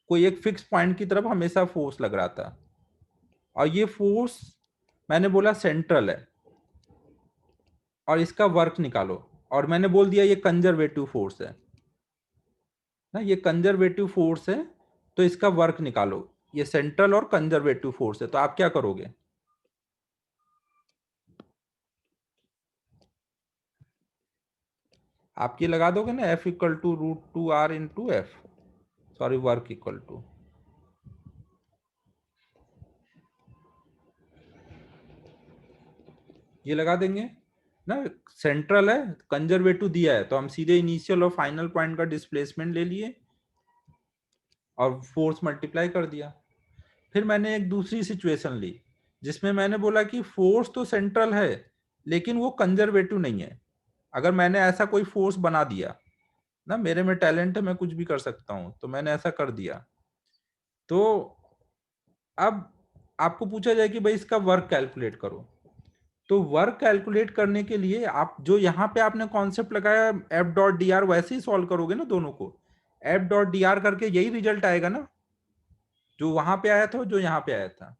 कोई एक फिक्स पॉइंट की तरफ हमेशा फोर्स लग रहा था, और ये फोर्स मैंने बोला सेंट्रल है, और इसका वर्क निकालो, और मैंने बोल दिया ये कंजर्वेटिव फोर्स है ना, ये कंजर्वेटिव फोर्स है, तो इसका वर्क निकालो। ये सेंट्रल और कंजर्वेटिव फोर्स है, तो आप क्या करोगे? आप ये लगा दोगे ना F = √2R × F, sorry work equal to, ये लगा देंगे ना। सेंट्रल है, कंजर्वेटिव दिया है, तो हम सीधे इनिशियल और फाइनल पॉइंट का डिस्प्लेसमेंट ले लिए और फोर्स मल्टीप्लाई कर दिया। फिर मैंने एक दूसरी सिचुएशन ली जिसमें मैंने बोला कि फोर्स तो सेंट्रल है लेकिन वो कंजर्वेटिव नहीं है। अगर मैंने ऐसा कोई फोर्स बना दिया ना, मेरे में टैलेंट है, मैं कुछ भी कर सकता हूं, तो मैंने ऐसा कर दिया, तो अब आपको पूछा जाए कि भाई इसका वर्क कैलकुलेट करो। तो वर्क कैलकुलेट करने के लिए आप जो यहाँ पे आपने कॉन्सेप्ट लगाया F.dr, वैसे ही सॉल्व करोगे ना दोनों को। F.dr करके यही रिजल्ट आएगा ना जो वहां पे आया था और जो यहाँ पे आया था।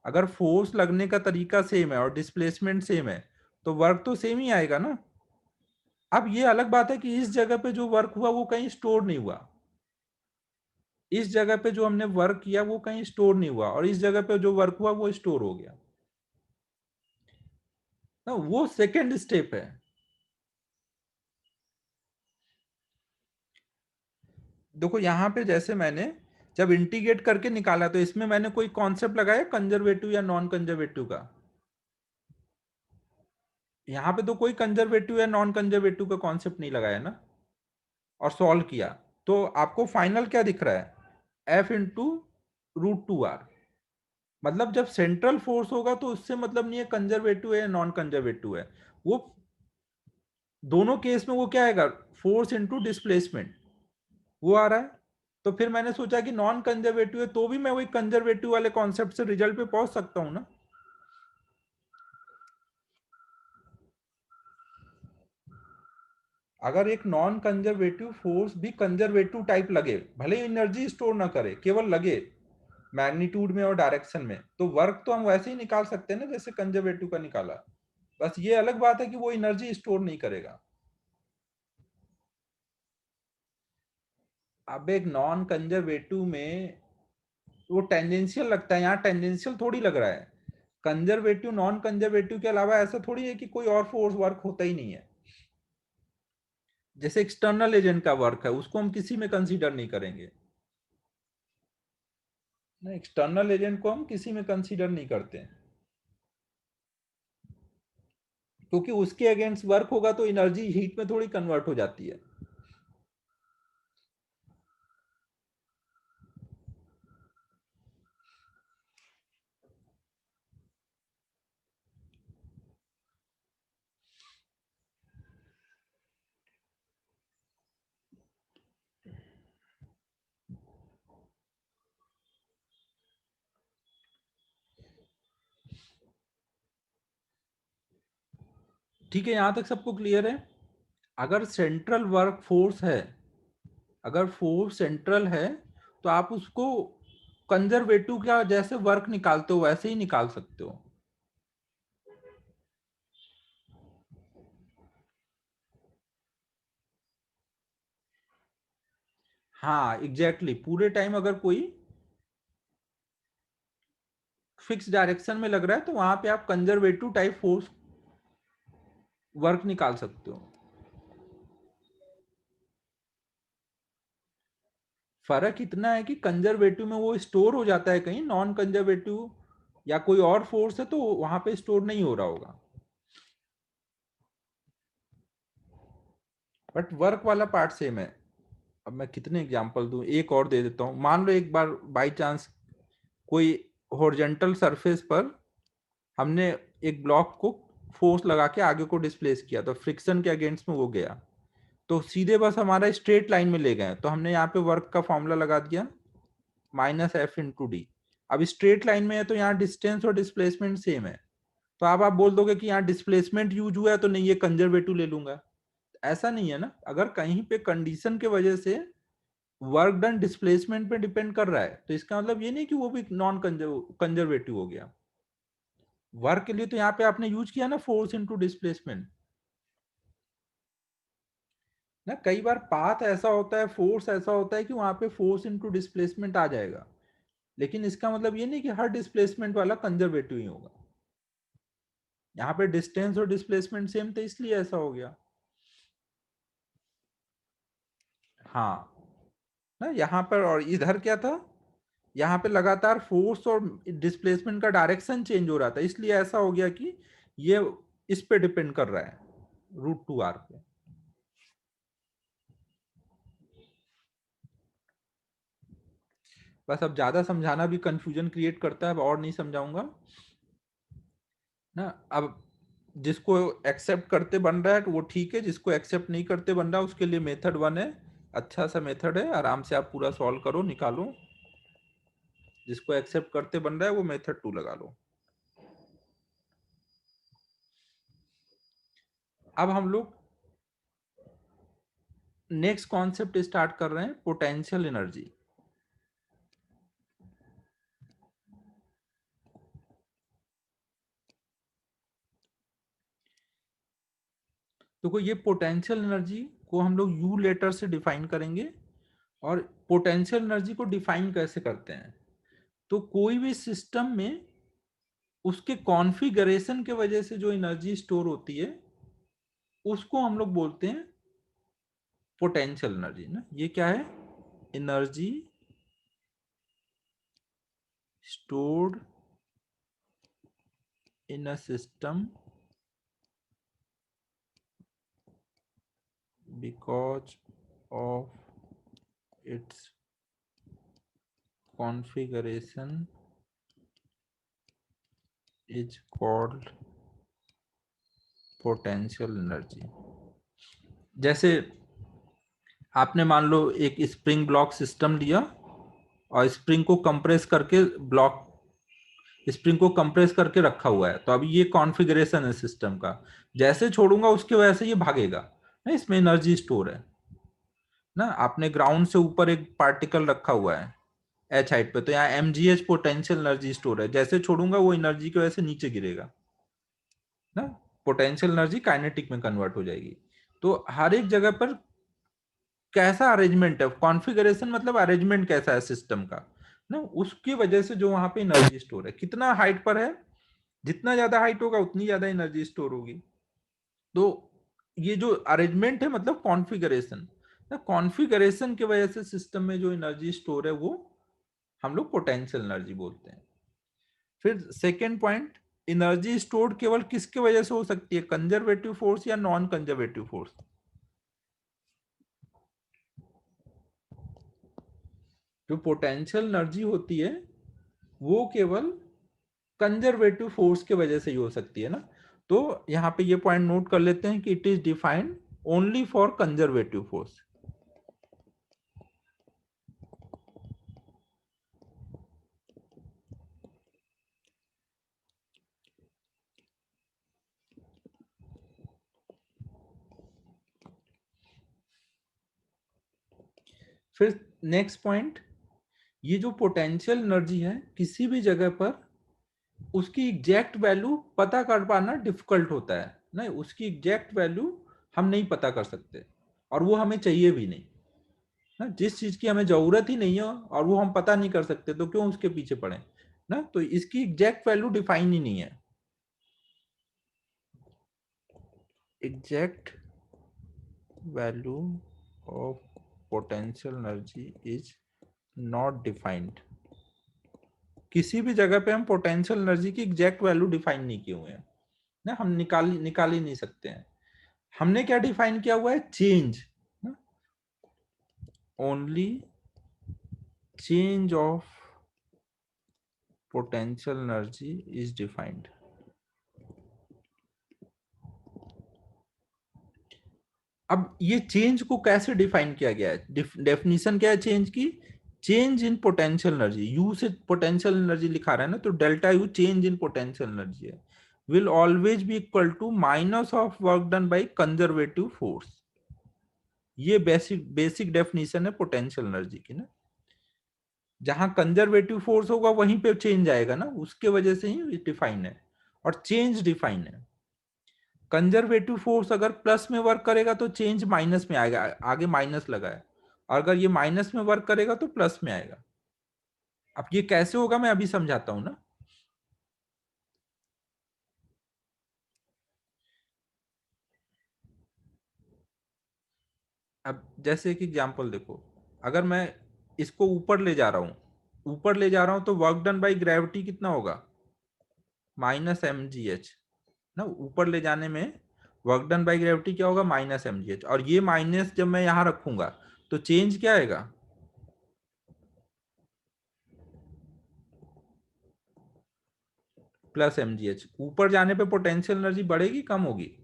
अगर फोर्स लगने का तरीका सेम है और डिस्प्लेसमेंट सेम है, तो वर्क तो सेम ही आएगा ना। अब ये अलग बात है कि इस जगह पे जो वर्क हुआ वो कहीं स्टोर नहीं हुआ, इस जगह पे जो हमने वर्क किया वो कहीं स्टोर नहीं हुआ, और इस जगह पे जो वर्क हुआ वो स्टोर हो गया ना, वो सेकेंड स्टेप है। देखो यहाँ पे जैसे मैंने जब इंटीग्रेट करके निकाला तो इसमें मैंने कोई कॉन्सेप्ट लगाया कंजर्वेटिव या नॉन कंजर्वेटिव का? यहाँ पे तो कोई कंजर्वेटिव या नॉन कंजर्वेटिव का कॉन्सेप्ट नहीं लगाया ना, और सॉल्व किया। तो आपको फाइनल क्या दिख रहा है? F into √2R। मतलब जब सेंट्रल फोर्स होगा तो उससे मतलब नहीं है कंजर्वेटिव है या नॉन कंजर्वेटिव है, वो दोनों केस में वो क्या आएगा? फोर्स इंटू डिस्प्लेसमेंट वो आ रहा है। तो फिर मैंने सोचा कि नॉन कंजर्वेटिव है तो भी मैं वही कंजर्वेटिव वाले कॉन्सेप्ट से रिजल्ट पे पहुंच सकता हूं ना। अगर एक नॉन कंजर्वेटिव फोर्स भी कंजर्वेटिव टाइप लगे, भले ही एनर्जी स्टोर ना करे, केवल लगे मैग्नीट्यूड में और डायरेक्शन में, तो वर्क तो हम वैसे ही निकाल सकते हैं ना जैसे कंजर्वेटिव का निकाला। बस ये अलग बात है कि वो एनर्जी स्टोर नहीं करेगा। अब एक नॉन कंजर्वेटिव में वो टेंजेंशियल लगता है, यहाँ टेंजेंशियल थोड़ी लग रहा है। कंजर्वेटिव नॉन कंजर्वेटिव के अलावा ऐसा थोड़ी है कि कोई और फोर्स वर्क होता ही नहीं है। जैसे एक्सटर्नल एजेंट का वर्क है उसको हम किसी में कंसीडर नहीं करेंगे ना, एक्सटर्नल एजेंट को हम किसी में कंसीडर नहीं करते हैं, क्योंकि उसके अगेंस्ट वर्क होगा तो एनर्जी हीट में थोड़ी कन्वर्ट हो जाती है। ठीक है, यहां तक सबको क्लियर है? अगर सेंट्रल वर्क फोर्स है, अगर फोर्स सेंट्रल है, तो आप उसको कंजर्वेटिव का जैसे वर्क निकालते हो वैसे ही निकाल सकते हो। हाँ एग्जैक्टली पूरे टाइम अगर कोई फिक्स डायरेक्शन में लग रहा है तो वहां पे आप कंजर्वेटिव टाइप फोर्स वर्क निकाल सकते हो। फर्क इतना है कि कंजर्वेटिव में वो स्टोर हो जाता है कहीं, नॉन कंजर्वेटिव या कोई और फोर्स है तो वहां पे स्टोर नहीं हो रहा होगा, बट वर्क वाला पार्ट सेम है। अब मैं कितने एग्जांपल दूं, एक और दे देता हूं। मान लो एक बार बाई चांस कोई हॉरिजॉन्टल सरफेस पर हमने एक ब्लॉक को फोर्स लगा के आगे को डिस्प्लेस किया, तो फ्रिक्शन के अगेंस्ट में वो गया, तो सीधे बस हमारा स्ट्रेट लाइन में ले गए, तो हमने यहाँ पे वर्क का फॉर्मूला लगा दिया -F × d। अब स्ट्रेट लाइन में है तो यहाँ डिस्टेंस और डिस्प्लेसमेंट सेम है, तो अब आप बोल दोगे कि यहाँ डिस्प्लेसमेंट यूज हुआ है तो नहीं, ये कंजर्वेटिव ले लूंगा। ऐसा नहीं है ना, अगर कहीं पे कंडीशन के वजह से वर्क डन डिस्प्लेसमेंट पे डिपेंड कर रहा है तो इसका मतलब ये नहीं कि वो भी नॉन कंजर्वेटिव हो गया। वर्क के लिए तो यहाँ पे आपने यूज किया ना फोर्स इनटू डिस्प्लेसमेंट ना। कई बार पाथ ऐसा होता है, फोर्स ऐसा होता है कि वहां पे फोर्स इनटू डिस्प्लेसमेंट आ जाएगा, लेकिन इसका मतलब ये नहीं कि हर डिस्प्लेसमेंट वाला कंजर्वेटिव ही होगा। यहाँ पे डिस्टेंस और डिस्प्लेसमेंट सेम थे इसलिए ऐसा हो गया। हाँ ना, यहाँ पर और इधर क्या था, यहाँ पे लगातार फोर्स और डिस्प्लेसमेंट का डायरेक्शन चेंज हो रहा था, इसलिए ऐसा हो गया कि ये इस पे डिपेंड कर रहा है, √2R पे। बस अब ज्यादा समझाना भी कंफ्यूजन क्रिएट करता है, अब और नहीं समझाऊंगा ना। अब जिसको एक्सेप्ट करते बन रहा है तो वो ठीक है, जिसको एक्सेप्ट नहीं करते बन रहा उसके लिए मेथड 1 है, अच्छा सा मेथड है, आराम से आप पूरा सॉल्व करो निकालो। जिसको एक्सेप्ट करते बन रहा है वो मेथड 2 लगा लो। अब हम लोग नेक्स्ट कॉन्सेप्ट स्टार्ट कर रहे हैं, पोटेंशियल एनर्जी। तो ये पोटेंशियल एनर्जी को हम लोग यू लेटर से डिफाइन करेंगे। और पोटेंशियल एनर्जी को डिफाइन कैसे करते हैं, तो कोई भी सिस्टम में उसके कॉन्फ़िगरेशन के वजह से जो एनर्जी स्टोर होती है उसको हम लोग बोलते हैं पोटेंशियल एनर्जी ना। ये क्या है? Energy stored in a system because of its configuration is called potential energy। जैसे आपने मान लो एक स्प्रिंग ब्लॉक सिस्टम लिया और स्प्रिंग को कंप्रेस करके रखा हुआ है, तो अभी ये कॉन्फ़िगरेशन है सिस्टम का। जैसे छोड़ूंगा उसके वजह से ये भागेगा ना, इसमें एनर्जी स्टोर है ना। आपने ग्राउंड से ऊपर एक पार्टिकल रखा हुआ है एच हाइट पे, तो यहाँ mgh पोटेंशियल एनर्जी स्टोर है। जैसे छोड़ूंगा वो एनर्जी की वजह से नीचे गिरेगा ना, पोटेंशियल एनर्जी काइनेटिक में कन्वर्ट हो जाएगी। तो हर एक जगह पर कैसा अरेंजमेंट है, कॉन्फ़िगरेशन मतलब अरेंजमेंट कैसा है सिस्टम का ना, उसकी वजह से जो वहां पे एनर्जी स्टोर है, कितना हाइट पर है, जितना ज्यादा हाइट होगा उतनी ज्यादा एनर्जी स्टोर होगी। तो ये जो अरेंजमेंट है मतलब कॉन्फ़िगरेशन ना, कॉन्फ़िगरेशन की वजह से सिस्टम में जो एनर्जी स्टोर है वो हम लोग पोटेंशियल एनर्जी बोलते हैं। फिर सेकेंड पॉइंट, एनर्जी स्टोर्ड केवल किसकी वजह से हो सकती है, कंजर्वेटिव फोर्स या नॉन कंजर्वेटिव फोर्स। जो पोटेंशियल एनर्जी होती है वो केवल कंजर्वेटिव फोर्स की वजह से ही हो सकती है ना। तो यहाँ पे ये पॉइंट नोट कर लेते हैं कि it is defined only for conservative force. फिर नेक्स्ट पॉइंट, ये जो पोटेंशियल एनर्जी है किसी भी जगह पर उसकी एग्जैक्ट वैल्यू पता कर पाना डिफिकल्ट होता है ना, उसकी एग्जैक्ट वैल्यू हम नहीं पता कर सकते और वो हमें चाहिए भी नहीं ना। जिस चीज की हमें जरूरत ही नहीं है और वो हम पता नहीं कर सकते तो क्यों उसके पीछे पड़े ना। तो इसकी एग्जैक्ट वैल्यू डिफाइन ही नहीं है। Exact value of potential energy is not defined. किसी भी जगह पे हम पोटेंशियल एनर्जी की एग्जैक्ट वैल्यू डिफाइन नहीं किए हुए हैं ना, हम निकाल ही नहीं सकते हैं। हमने क्या डिफाइन किया हुआ है, change, only change of potential energy is defined. अब ये चेंज को कैसे डिफाइन किया गया है, डेफिनेशन क्या है चेंज की, change in potential energy, U से पोटेंशियल एनर्जी लिखा रहा है ना, तो delta U change in potential energy है, will always be equal to minus of work done by conservative force. ये बेसिक बेसिक डेफिनेशन है पोटेंशियल एनर्जी की ना। जहां कंजर्वेटिव फोर्स होगा वहीं पे चेंज आएगा ना, उसके वजह से ही डिफाइन है और चेंज डिफाइन है। कंजर्वेटिव फोर्स अगर प्लस में वर्क करेगा तो चेंज माइनस में आएगा, आगे माइनस लगा है, और अगर ये माइनस में वर्क करेगा तो प्लस में आएगा। अब ये कैसे होगा मैं अभी समझाता हूं ना। अब जैसे एक एग्जांपल देखो, अगर मैं इसको ऊपर ले जा रहा हूं, ऊपर ले जा रहा हूं तो वर्क डन बाई ग्रेविटी कितना होगा, -mgh ना। ऊपर ले जाने में वर्क डन बाई ग्रेविटी क्या होगा, -mgh, और ये माइनस जब मैं यहां रखूंगा तो चेंज क्या आएगा, +mgh। ऊपर जाने पे पोटेंशियल एनर्जी बढ़ेगी कम होगी,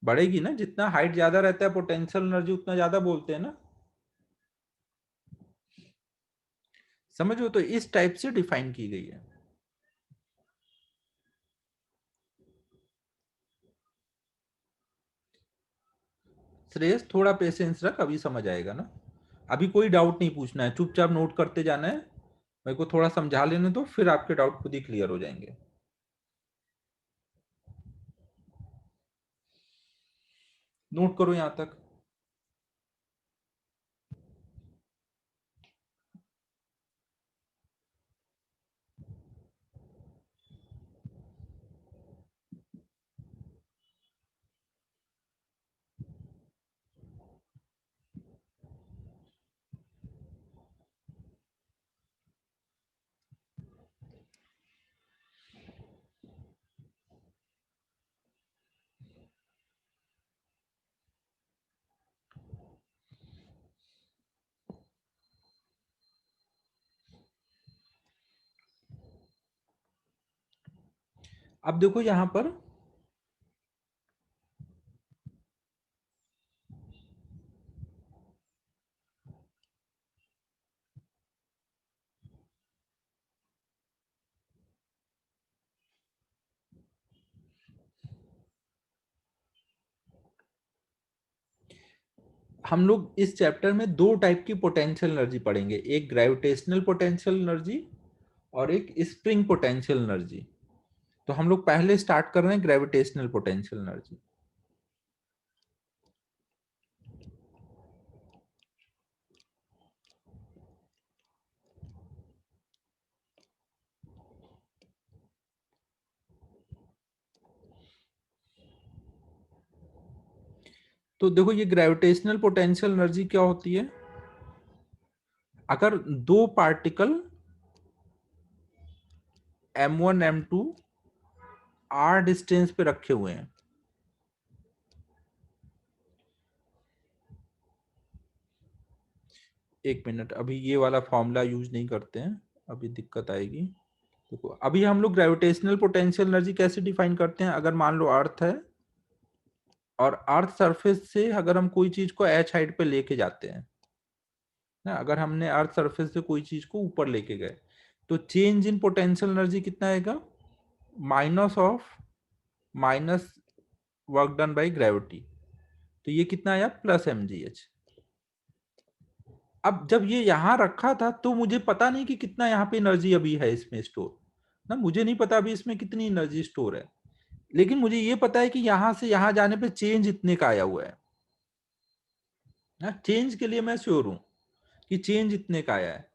बढ़ेगी ना, जितना हाइट ज्यादा रहता है पोटेंशियल एनर्जी उतना ज्यादा बोलते हैं ना। समझो, तो इस टाइप से डिफाइन की गई है। श्रेयस थोड़ा पेशेंस रख, अभी समझ आएगा ना। अभी कोई डाउट नहीं पूछना है, चुपचाप नोट करते जाना है। मेरे को थोड़ा समझा लेने दो, फिर आपके डाउट खुद ही क्लियर हो जाएंगे। नोट करो यहां तक। अब देखो यहां पर हम लोग इस चैप्टर में दो टाइप की पोटेंशियल एनर्जी पढ़ेंगे, एक ग्रेविटेशनल पोटेंशियल एनर्जी और एक स्प्रिंग पोटेंशियल एनर्जी। तो हम लोग पहले स्टार्ट कर रहे हैं ग्रेविटेशनल पोटेंशियल एनर्जी। तो देखो ये ग्रेविटेशनल पोटेंशियल एनर्जी क्या होती है, अगर दो particle m1 m2 r distance पे रखे हुए हैं, एक मिनट, अभी ये वाला फॉर्मूला यूज नहीं करते हैं, अभी दिक्कत आएगी। देखो अभी हम लोग ग्रेविटेशनल पोटेंशियल एनर्जी कैसे डिफाइन करते हैं, अगर मान लो अर्थ है और अर्थ सरफेस से अगर हम कोई चीज को h हाइट पे लेके जाते हैं ना, अगर हमने अर्थ सरफेस से कोई चीज को ऊपर लेके गए, तो चेंज इन पोटेंशियल एनर्जी कितना आएगा, minus of minus work done by gravity. तो ये कितना आया, प्लस mgh। अब जब ये यहां रखा था तो मुझे पता नहीं कि कितना यहाँ पे एनर्जी अभी है इसमें स्टोर, ना मुझे नहीं पता अभी इसमें कितनी एनर्जी स्टोर है, लेकिन मुझे ये पता है कि यहां से यहां जाने पे चेंज इतने का आया हुआ है ना, चेंज के लिए मैं श्योर हूं कि चेंज इतने का आया है।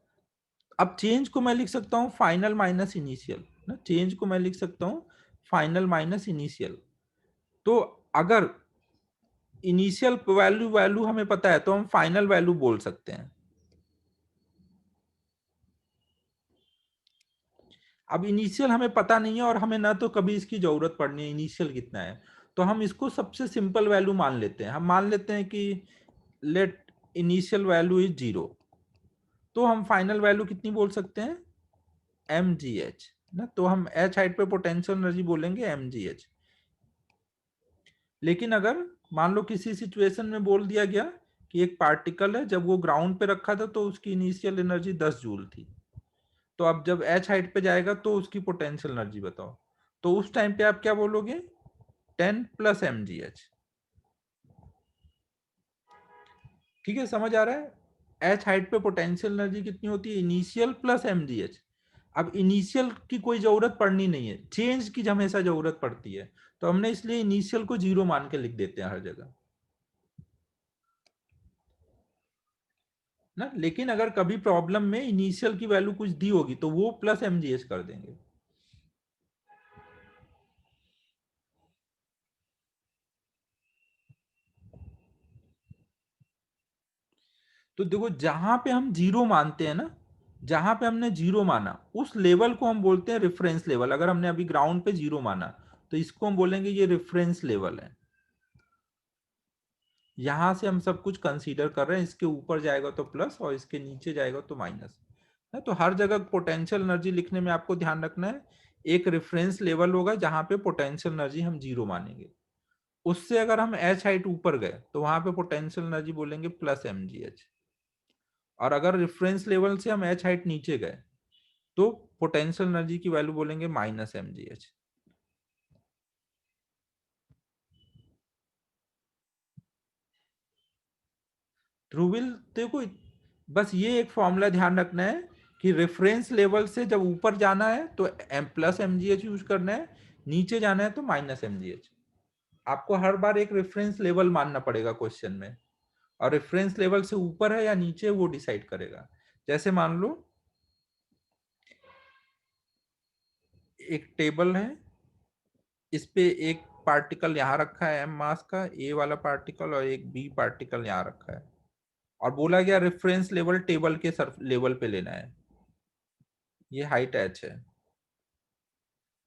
अब चेंज को मैं लिख सकता हूँ फाइनल माइनस इनिशियल ना, चेंज को मैं लिख सकता हूँ फाइनल माइनस इनिशियल। तो अगर इनिशियल वैल्यू वैल्यू हमें पता है तो हम फाइनल वैल्यू बोल सकते हैं। अब इनिशियल हमें पता नहीं है और हमें ना तो कभी इसकी जरूरत पड़नी है इनिशियल कितना है, तो हम इसको सबसे सिंपल वैल्यू मान लेते हैं, हम मान लेते हैं कि लेट इनिशियल वैल्यू इज 0। तो हम फाइनल वैल्यू कितनी बोल सकते हैं, mgh ना, तो हम h हाइट पे पोटेंशियल एनर्जी बोलेंगे mgh। लेकिन अगर मान लो किसी सिचुएशन में बोल दिया गया कि एक पार्टिकल है, जब वो ग्राउंड पे रखा था तो उसकी इनिशियल एनर्जी 10 जूल थी, तो अब जब h हाइट पे जाएगा तो उसकी पोटेंशियल एनर्जी बताओ, तो उस टाइम पे आप क्या बोलोगे, 10 प्लस mgh। ठीक है, समझ आ रहा है, h हाइट पे पोटेंशियल एनर्जी कितनी होती है, इनिशियल प्लस mgh। अब इनिशियल की कोई जरूरत पड़नी नहीं है, चेंज की हमेशा जरूरत पड़ती है, तो हमने इसलिए इनिशियल को 0 मान के लिख देते हैं हर जगह ना। लेकिन अगर कभी प्रॉब्लम में इनिशियल की वैल्यू कुछ दी होगी तो वो प्लस mgh कर देंगे। तो देखो जहां पे हम 0 मानते हैं ना, जहां पे हमने 0 माना उस लेवल को हम बोलते हैं रेफरेंस लेवल। अगर हमने अभी ग्राउंड पे 0 माना तो इसको हम बोलेंगे ये रेफरेंस लेवल है। यहां से हम सब कुछ कंसीडर कर रहे हैं, इसके ऊपर जाएगा तो प्लस और इसके नीचे जाएगा तो माइनस है। तो हर जगह पोटेंशियल एनर्जी लिखने में आपको ध्यान रखना है, एक रेफरेंस लेवल होगा जहां पे पोटेंशियल एनर्जी हम 0 मानेंगे, उससे अगर हम h हाइट ऊपर गए तो वहां पे पोटेंशियल एनर्जी बोलेंगे प्लस mgh। और अगर रेफरेंस लेवल से हम h हाइट नीचे गए तो पोटेंशियल एनर्जी की वैल्यू बोलेंगे माइनस mgh। ध्रुवील देखो, बस ये एक फॉर्मूला ध्यान रखना है कि रेफरेंस लेवल से जब ऊपर जाना है तो एम प्लस mgh यूज करना है, नीचे जाना है तो माइनस mgh। आपको हर बार एक रेफरेंस लेवल मानना पड़ेगा क्वेश्चन में, और रेफरेंस लेवल से ऊपर है या नीचे वो डिसाइड करेगा। जैसे मान लो एक टेबल है, इस पे एक पार्टिकल यहाँ रखा है m मास का, ए वाला पार्टिकल, और एक बी पार्टिकल यहाँ रखा है, और बोला गया रेफरेंस लेवल टेबल के सर लेवल पे लेना है, ये हाइट h है।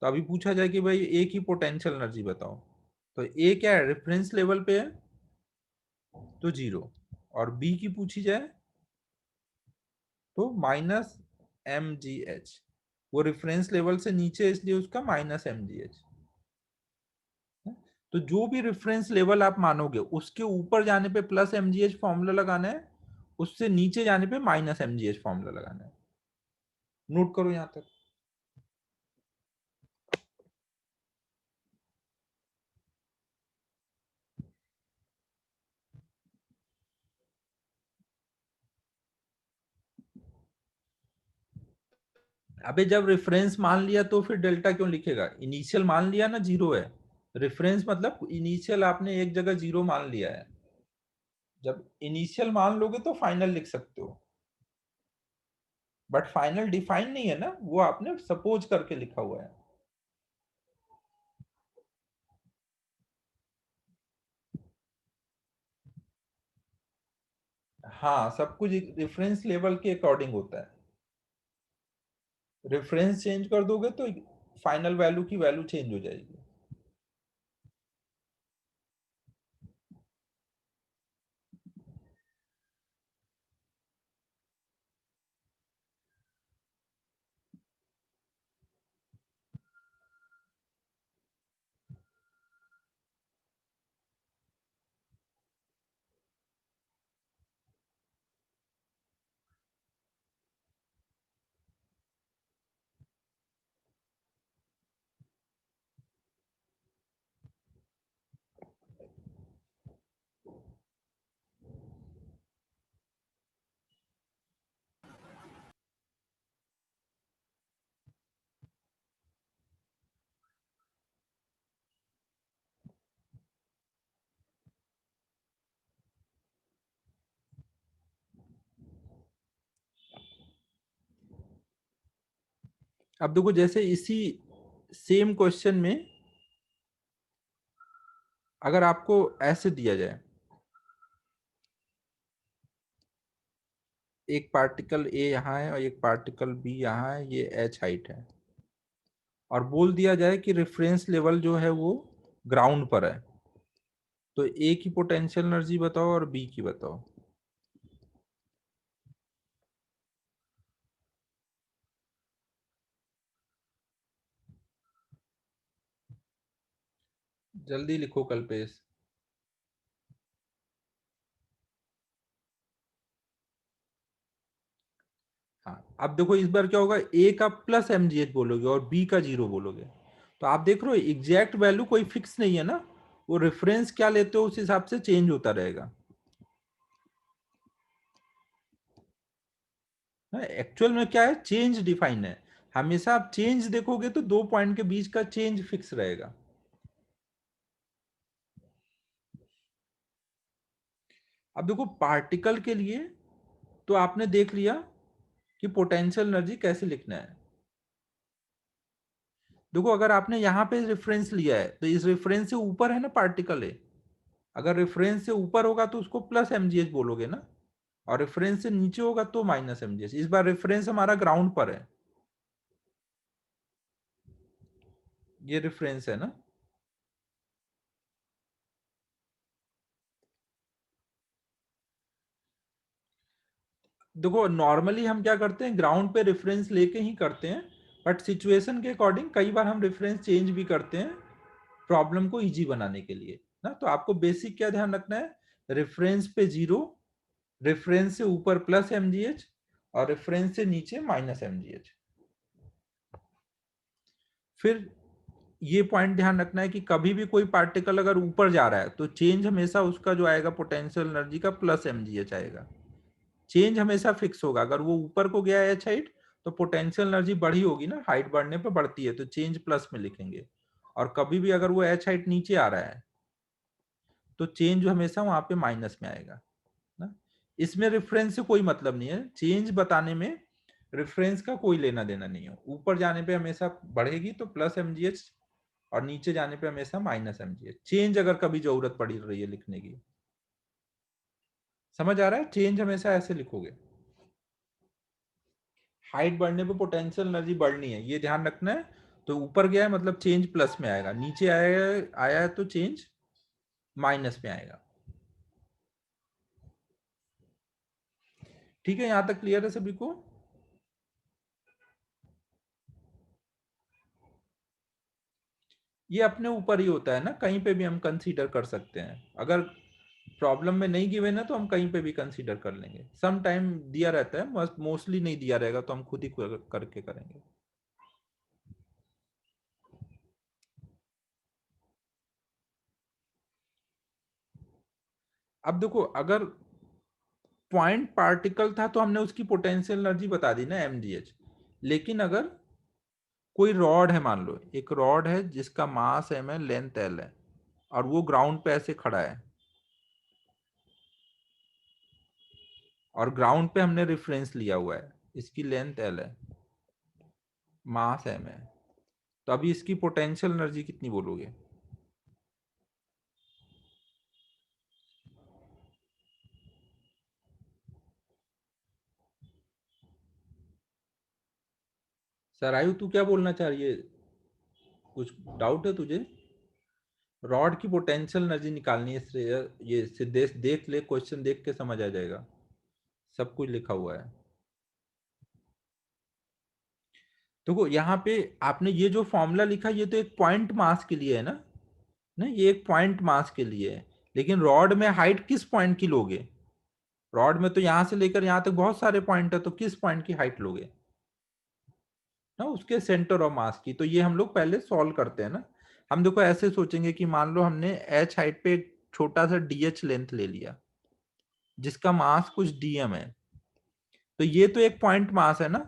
तो अभी पूछा जाए कि भाई ए की पोटेंशियल एनर्जी बताओ, तो ए क्या है, रेफरेंस लेवल पे है तो 0, और बी की पूछी जाए तो माइनस mgh, वो रेफरेंस लेवल से नीचे है इसलिए उसका माइनस mgh। तो जो भी रेफरेंस लेवल आप मानोगे उसके ऊपर जाने पे प्लस एमजीएच फॉर्मूला लगाना है, उससे नीचे जाने पे माइनस एमजीएच फॉर्मूला लगाना है। नोट करो यहां तक। अबे जब रेफरेंस मान लिया तो फिर डेल्टा क्यों लिखेगा? इनिशियल मान लिया ना, जीरो है। रेफरेंस मतलब इनिशियल आपने एक जगह जीरो मान लिया है। जब इनिशियल मान लोगे तो फाइनल लिख सकते हो, बट फाइनल डिफाइन नहीं है ना, वो आपने सपोज करके लिखा हुआ है। हाँ, सब कुछ रेफरेंस लेवल के अकॉर्डिंग होता है। रेफरेंस चेंज कर दोगे तो फाइनल वैल्यू की वैल्यू चेंज हो जाएगी। अब देखो, जैसे इसी सेम क्वेश्चन में अगर आपको ऐसे दिया जाए, एक पार्टिकल ए यहाँ है और एक पार्टिकल बी यहाँ है, ये एच हाइट है, और बोल दिया जाए कि रेफरेंस लेवल जो है वो ग्राउंड पर है, तो ए की पोटेंशियल एनर्जी बताओ और बी की बताओ। जल्दी लिखो कल्पेश। हाँ, अब देखो इस बार क्या होगा, ए का प्लस एमजीएच बोलोगे और बी का जीरो बोलोगे, तो आप देख रहे हो एग्जैक्ट वैल्यू कोई फिक्स नहीं है ना, वो रेफरेंस क्या लेते हो उस हिसाब से चेंज होता रहेगा। एक्चुअल में क्या है, चेंज डिफाइन है। हमेशा आप चेंज देखोगे तो दो पॉइंट के बीच का चेंज फिक्स रहेगा। अब देखो पार्टिकल के लिए तो आपने देख लिया कि पोटेंशियल एनर्जी कैसे लिखना है। देखो अगर आपने यहाँ पे रेफरेंस लिया है तो इस रेफरेंस से ऊपर है ना पार्टिकल है, अगर रेफरेंस से ऊपर होगा तो उसको प्लस एमजीएच बोलोगे ना, और रेफरेंस से नीचे होगा तो माइनस एमजीएच। इस बार रेफरेंस हमारा ग्राउंड पर है, ये रेफरेंस है ना। देखो नॉर्मली हम क्या करते हैं, ग्राउंड पे रेफरेंस लेके ही करते हैं, बट सिचुएशन के अकॉर्डिंग कई बार हम रेफरेंस चेंज भी करते हैं प्रॉब्लम को इजी बनाने के लिए ना। तो आपको बेसिक क्या ध्यान रखना है, रेफरेंस पे जीरो, रेफरेंस से ऊपर प्लस एमजीएच और रेफरेंस से नीचे माइनस एमजीएच। फिर ये पॉइंट ध्यान रखना है कि कभी भी कोई पार्टिकल अगर ऊपर जा रहा है तो चेंज हमेशा उसका जो आएगा पोटेंशियल एनर्जी का प्लस एमजीएच आएगा। चेंज हमेशा फिक्स होगा, अगर वो ऊपर को गया एच हाइट तो पोटेंशियल एनर्जी बढ़ी होगी ना, हाइट बढ़ने पे बढ़ती है तो चेंज प्लस में लिखेंगे। और कभी भी अगर वो एच हाइट नीचे आ रहा है तो चेंज हमेशा वहां पे माइनस में आएगा ना। इसमें रेफरेंस से कोई मतलब नहीं है, चेंज बताने में रेफरेंस का कोई लेना देना नहीं है। ऊपर जाने पे हमेशा बढ़ेगी तो प्लस एमजीएच, और नीचे जाने पे हमेशा माइनस एमजीएच। चेंज अगर कभी जरूरत पड़ी रही है लिखने की, समझ आ रहा है, चेंज हमेशा ऐसे लिखोगे। हाइट बढ़ने पे पोटेंशियल एनर्जी बढ़नी है, ये ध्यान रखना है। तो ऊपर गया है मतलब चेंज प्लस में आएगा, नीचे आया आया है तो चेंज माइनस में आएगा। ठीक है, यहां तक क्लियर है सभी को? ये अपने ऊपर ही होता है ना, कहीं पे भी हम कंसीडर कर सकते हैं। अगर प्रॉब्लम में नहीं गिवन है तो हम कहीं पे भी कंसीडर कर लेंगे। सम टाइम दिया रहता है, मोस्टली नहीं दिया रहेगा तो हम खुद ही करके करेंगे। अब देखो, अगर पॉइंट पार्टिकल था तो हमने उसकी पोटेंशियल एनर्जी बता दी ना, mgh। लेकिन अगर कोई रॉड है, मान लो एक रॉड है जिसका मास m है, लेंथ l है, और वो ग्राउंड पे ऐसे खड़ा है, और ग्राउंड पे हमने रेफरेंस लिया हुआ है, इसकी लेंथ l है, मास m है, तो अभी इसकी पोटेंशियल एनर्जी कितनी बोलोगे? सर आयु, तू क्या बोलना चाह रही है? कुछ डाउट है तुझे? रॉड की पोटेंशियल एनर्जी निकालनी है श्रेय, ये सिद्धेश देख ले, क्वेश्चन देख के समझ आ जाएगा, सब कुछ लिखा हुआ है। देखो यहाँ पे आपने ये जो फॉर्मूला लिखा, ये तो एक पॉइंट मास के लिए है ना, नहीं ये एक पॉइंट मास के लिए है। लेकिन रॉड में हाइट किस पॉइंट की लोगे? रॉड में तो यहां से लेकर यहां तक बहुत सारे पॉइंट है, तो किस पॉइंट की हाइट लोगे ना, उसके सेंटर ऑफ मास की। तो ये हम लोग पहले सॉल्व करते हैं ना। हम देखो ऐसे सोचेंगे कि मान लो हमने एच हाइट पे एक छोटा सा डीएच लेंथ ले लिया, जिसका मास कुछ डीएम है, तो ये तो एक पॉइंट मास है ना,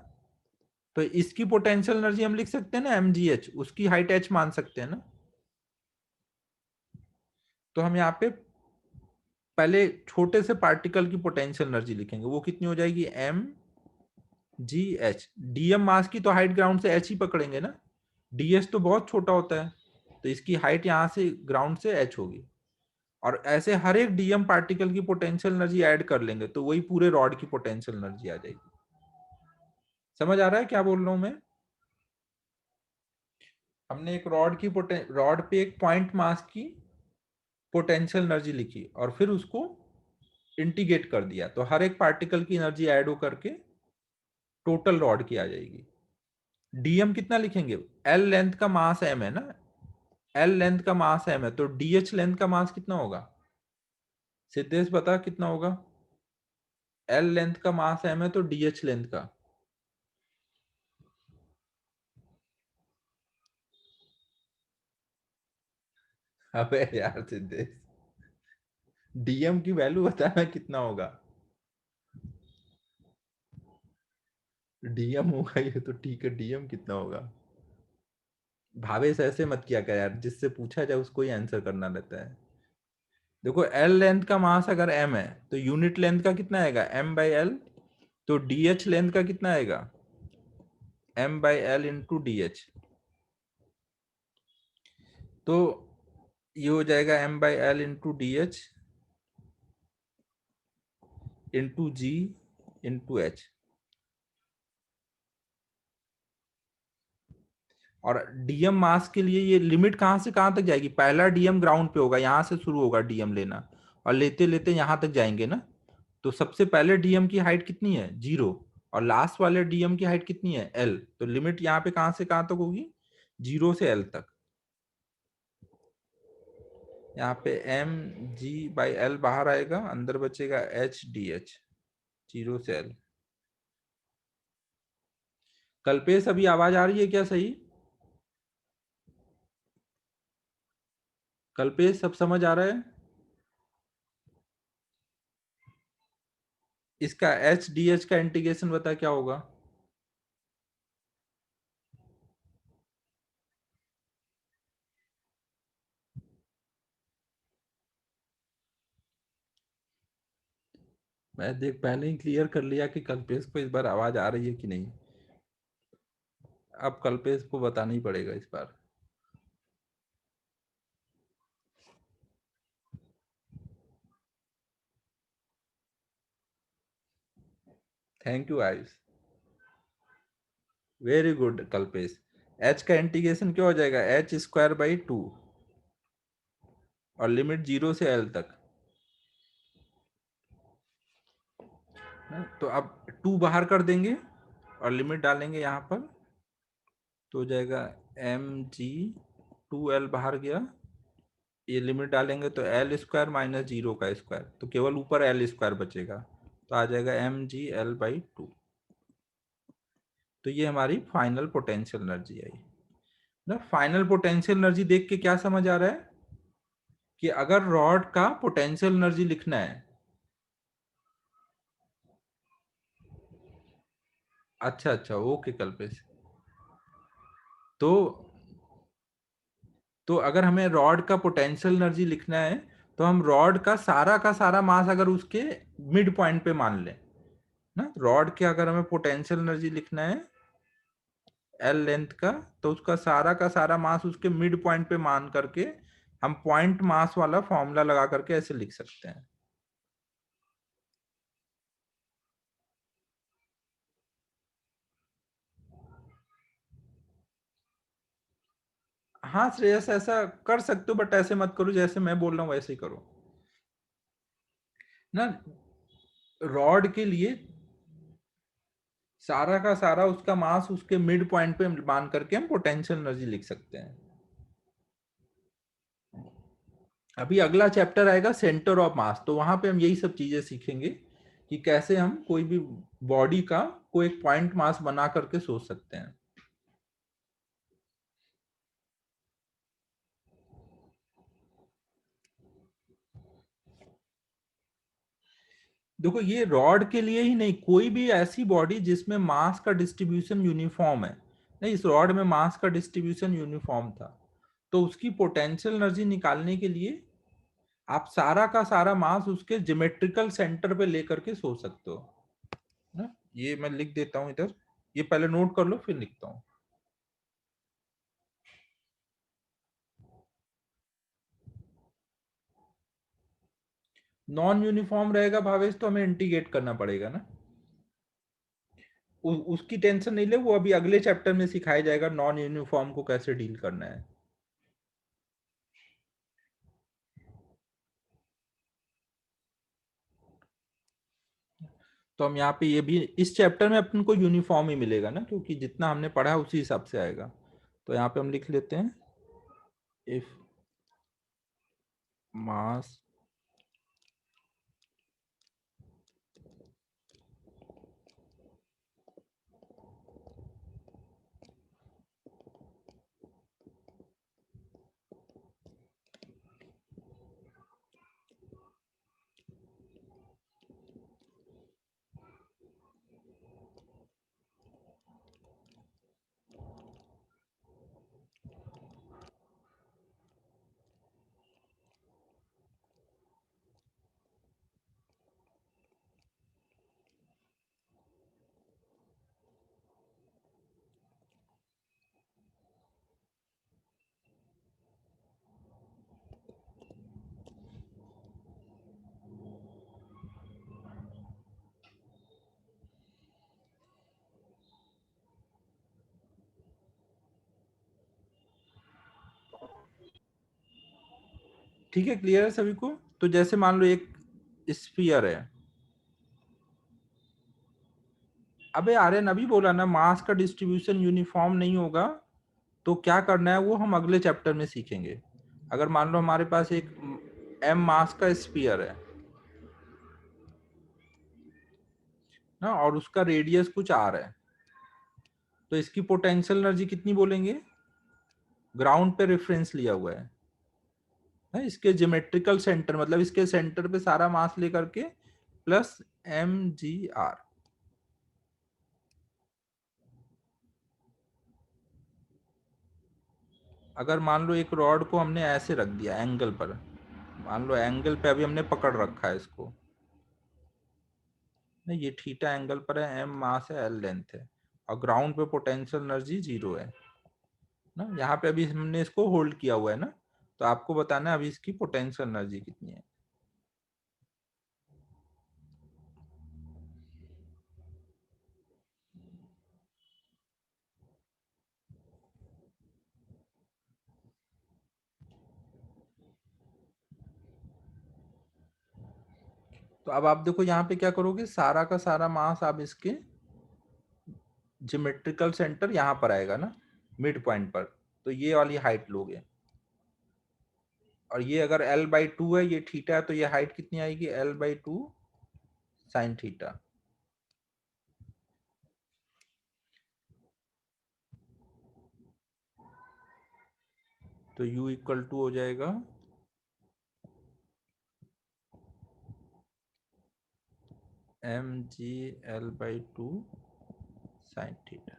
तो इसकी पोटेंशियल एनर्जी हम लिख सकते हैं ना mgh, उसकी हाइट h मान सकते हैं ना। तो हम यहाँ पे पहले छोटे से पार्टिकल की पोटेंशियल एनर्जी लिखेंगे, वो कितनी हो जाएगी, एम जी एच। डीएम मास की तो हाइट ग्राउंड से एच ही पकड़ेंगे ना, डीएच तो बहुत छोटा होता है, तो इसकी हाइट यहाँ से ग्राउंड से एच होगी। और ऐसे हर एक डीएम पार्टिकल की पोटेंशियल एनर्जी ऐड कर लेंगे, तो वही पूरे रॉड की पोटेंशियल एनर्जी आ जाएगी। समझ आ रहा है क्या बोल रहा हूं मैं? हमने एक रॉड पे एक पॉइंट मास की पोटेंशियल एनर्जी लिखी, और फिर उसको इंटीग्रेट कर दिया, तो हर एक पार्टिकल की एनर्जी ऐड हो करके टोटल रॉड की आ जाएगी। डीएम कितना लिखेंगे, एल लेंथ का मास एम है ना, एल लेंथ का मास एम है, तो डीएच लेंथ का मास कितना होगा? सिद्धेश बता कितना होगा? एल लेंथ का मास एम है तो डीएच लेंथ का। अबे यार सिद्धेश, डीएम की वैल्यू बताना कितना होगा? डीएम होगा ये तो ठीक है, डीएम कितना होगा? भावेश ऐसे मत किया कर यार, जिससे पूछा जाए उसको ही आंसर करना रहता है। देखो एल लेंथ का मास अगर एम है, तो यूनिट लेंथ का कितना आएगा, एम बाई एल। तो डीएच लेंथ का कितना आएगा, M by L into D H. तो ये हो जाएगा M by L into D H into G into H. और डीएम मास के लिए ये लिमिट कहां से कहां तक जाएगी, पहला डीएम ग्राउंड पे होगा, यहां से शुरू होगा डीएम लेना, और लेते लेते यहां तक जाएंगे ना। तो सबसे पहले डीएम की हाइट कितनी है, 0, और लास्ट वाले डीएम की हाइट कितनी है, एल। तो लिमिट यहाँ पे कहां से कहां तक होगी, 0 से एल तक। यहाँ पे एम जी बाई एल बाहर आएगा, अंदर बचेगा एच डी एच, 0 से एल। कल्पेश अभी आवाज आ रही है क्या सही? कल्पेश सब समझ आ रहा है? इसका एच डी एच का इंटीग्रेशन बता क्या होगा? मैं देख पहले ही क्लियर कर लिया कि कल्पेश को इस बार आवाज आ रही है कि नहीं। अब कल्पेश को बताना ही पड़ेगा इस बार। Thank you Ayush, very good Kalpesh. H का इंटीग्रेशन क्या हो जाएगा, एच स्क्वायर बाई 2, और लिमिट 0 से एल तक। तो अब 2 बाहर कर देंगे और लिमिट डालेंगे यहाँ पर, तो हो जाएगा एम जी 2l बाहर गया, ये लिमिट डालेंगे तो एल स्क्वायर माइनस 0 का स्क्वायर, तो केवल ऊपर एल स्क्वायर बचेगा, तो आ जाएगा mg/L/2। तो ये हमारी फाइनल पोटेंशियल एनर्जी आई ना। फाइनल पोटेंशियल एनर्जी देख के क्या समझ आ रहा है कि अगर रॉड का पोटेंशियल एनर्जी लिखना है, अच्छा अच्छा ओके कल्पेश, तो अगर हमें रॉड का पोटेंशियल एनर्जी लिखना है तो हम रॉड का सारा मास अगर उसके मिड पॉइंट पे मान लें ना, रॉड के अगर हमें पोटेंशियल एनर्जी लिखना है एल लेंथ का, तो उसका सारा मास उसके मिड पॉइंट पे मान करके हम पॉइंट मास वाला फॉर्मूला लगा करके ऐसे लिख सकते हैं। हाँ श्रेयस ऐसा कर सकते हो, बट ऐसे मत करो जैसे मैं बोल रहा हूँ वैसे ही करो ना। रॉड के लिए सारा का सारा उसका मास उसके मिड पॉइंट पे मान करके हम पोटेंशियल एनर्जी लिख सकते हैं। अभी अगला चैप्टर आएगा सेंटर ऑफ मास, तो वहां पे हम यही सब चीजें सीखेंगे कि कैसे हम कोई भी बॉडी का को एक पॉइंट मास बना करके सोच सकते हैं। देखो ये रॉड के लिए ही नहीं, कोई भी ऐसी बॉडी जिसमें मास का डिस्ट्रीब्यूशन यूनिफॉर्म है, नहीं इस रॉड में मास का डिस्ट्रीब्यूशन यूनिफॉर्म था, तो उसकी पोटेंशियल एनर्जी निकालने के लिए आप सारा का सारा मास उसके ज्योमेट्रिकल सेंटर पे लेकर के सोच सकते हो ना। ये मैं लिख देता हूं इधर, ये पहले नोट कर लो फिर लिखता हूँ। नॉन यूनिफॉर्म रहेगा भावेश तो हमें इंटीग्रेट करना पड़ेगा ना। उसकी टेंशन नहीं ले, वो अभी अगले चैप्टर में सिखाया जाएगा नॉन यूनिफॉर्म को कैसे डील करना है। तो हम यहाँ पे ये भी इस चैप्टर में अपन को यूनिफॉर्म ही मिलेगा ना, क्योंकि जितना हमने पढ़ा है उसी हिसाब से आएगा। तो यहाँ पे हम लिख लेते हैं इफ मास ठीक है, क्लियर है सभी को। तो जैसे मान लो एक स्फीयर है, अबे आर्यन अभी बोला ना मास का डिस्ट्रीब्यूशन यूनिफॉर्म नहीं होगा, तो क्या करना है वो हम अगले चैप्टर में सीखेंगे। अगर मान लो हमारे पास एक m मास का स्फीयर है ना, और उसका रेडियस कुछ r है, तो इसकी पोटेंशियल एनर्जी कितनी बोलेंगे, ग्राउंड पे रेफरेंस लिया हुआ है इसके ज्योमेट्रिकल सेंटर, मतलब इसके सेंटर पे सारा मास लेकर के प्लस mgr। अगर मान लो एक रॉड को हमने ऐसे रख दिया एंगल पर, मान लो एंगल पे अभी हमने पकड़ रखा है इसको, नहीं ये थीटा एंगल पर है, m मास है, l लेंथ है, और ग्राउंड पे पोटेंशियल एनर्जी 0 है ना। यहाँ पे अभी हमने इसको होल्ड किया हुआ है ना, तो आपको बताना है अभी इसकी पोटेंशियल एनर्जी कितनी है। तो अब आप देखो यहाँ पे क्या करोगे, सारा का सारा मास आप इसके ज्योमेट्रिकल सेंटर यहाँ पर आएगा ना, मिड पॉइंट पर, तो ये वाली हाइट लोगे और ये अगर L/2 है, ये थीटा है, तो ये हाइट कितनी आएगी? L/2 sign theta. तो U इक्वल टू हो जाएगा mg L/2 sine theta.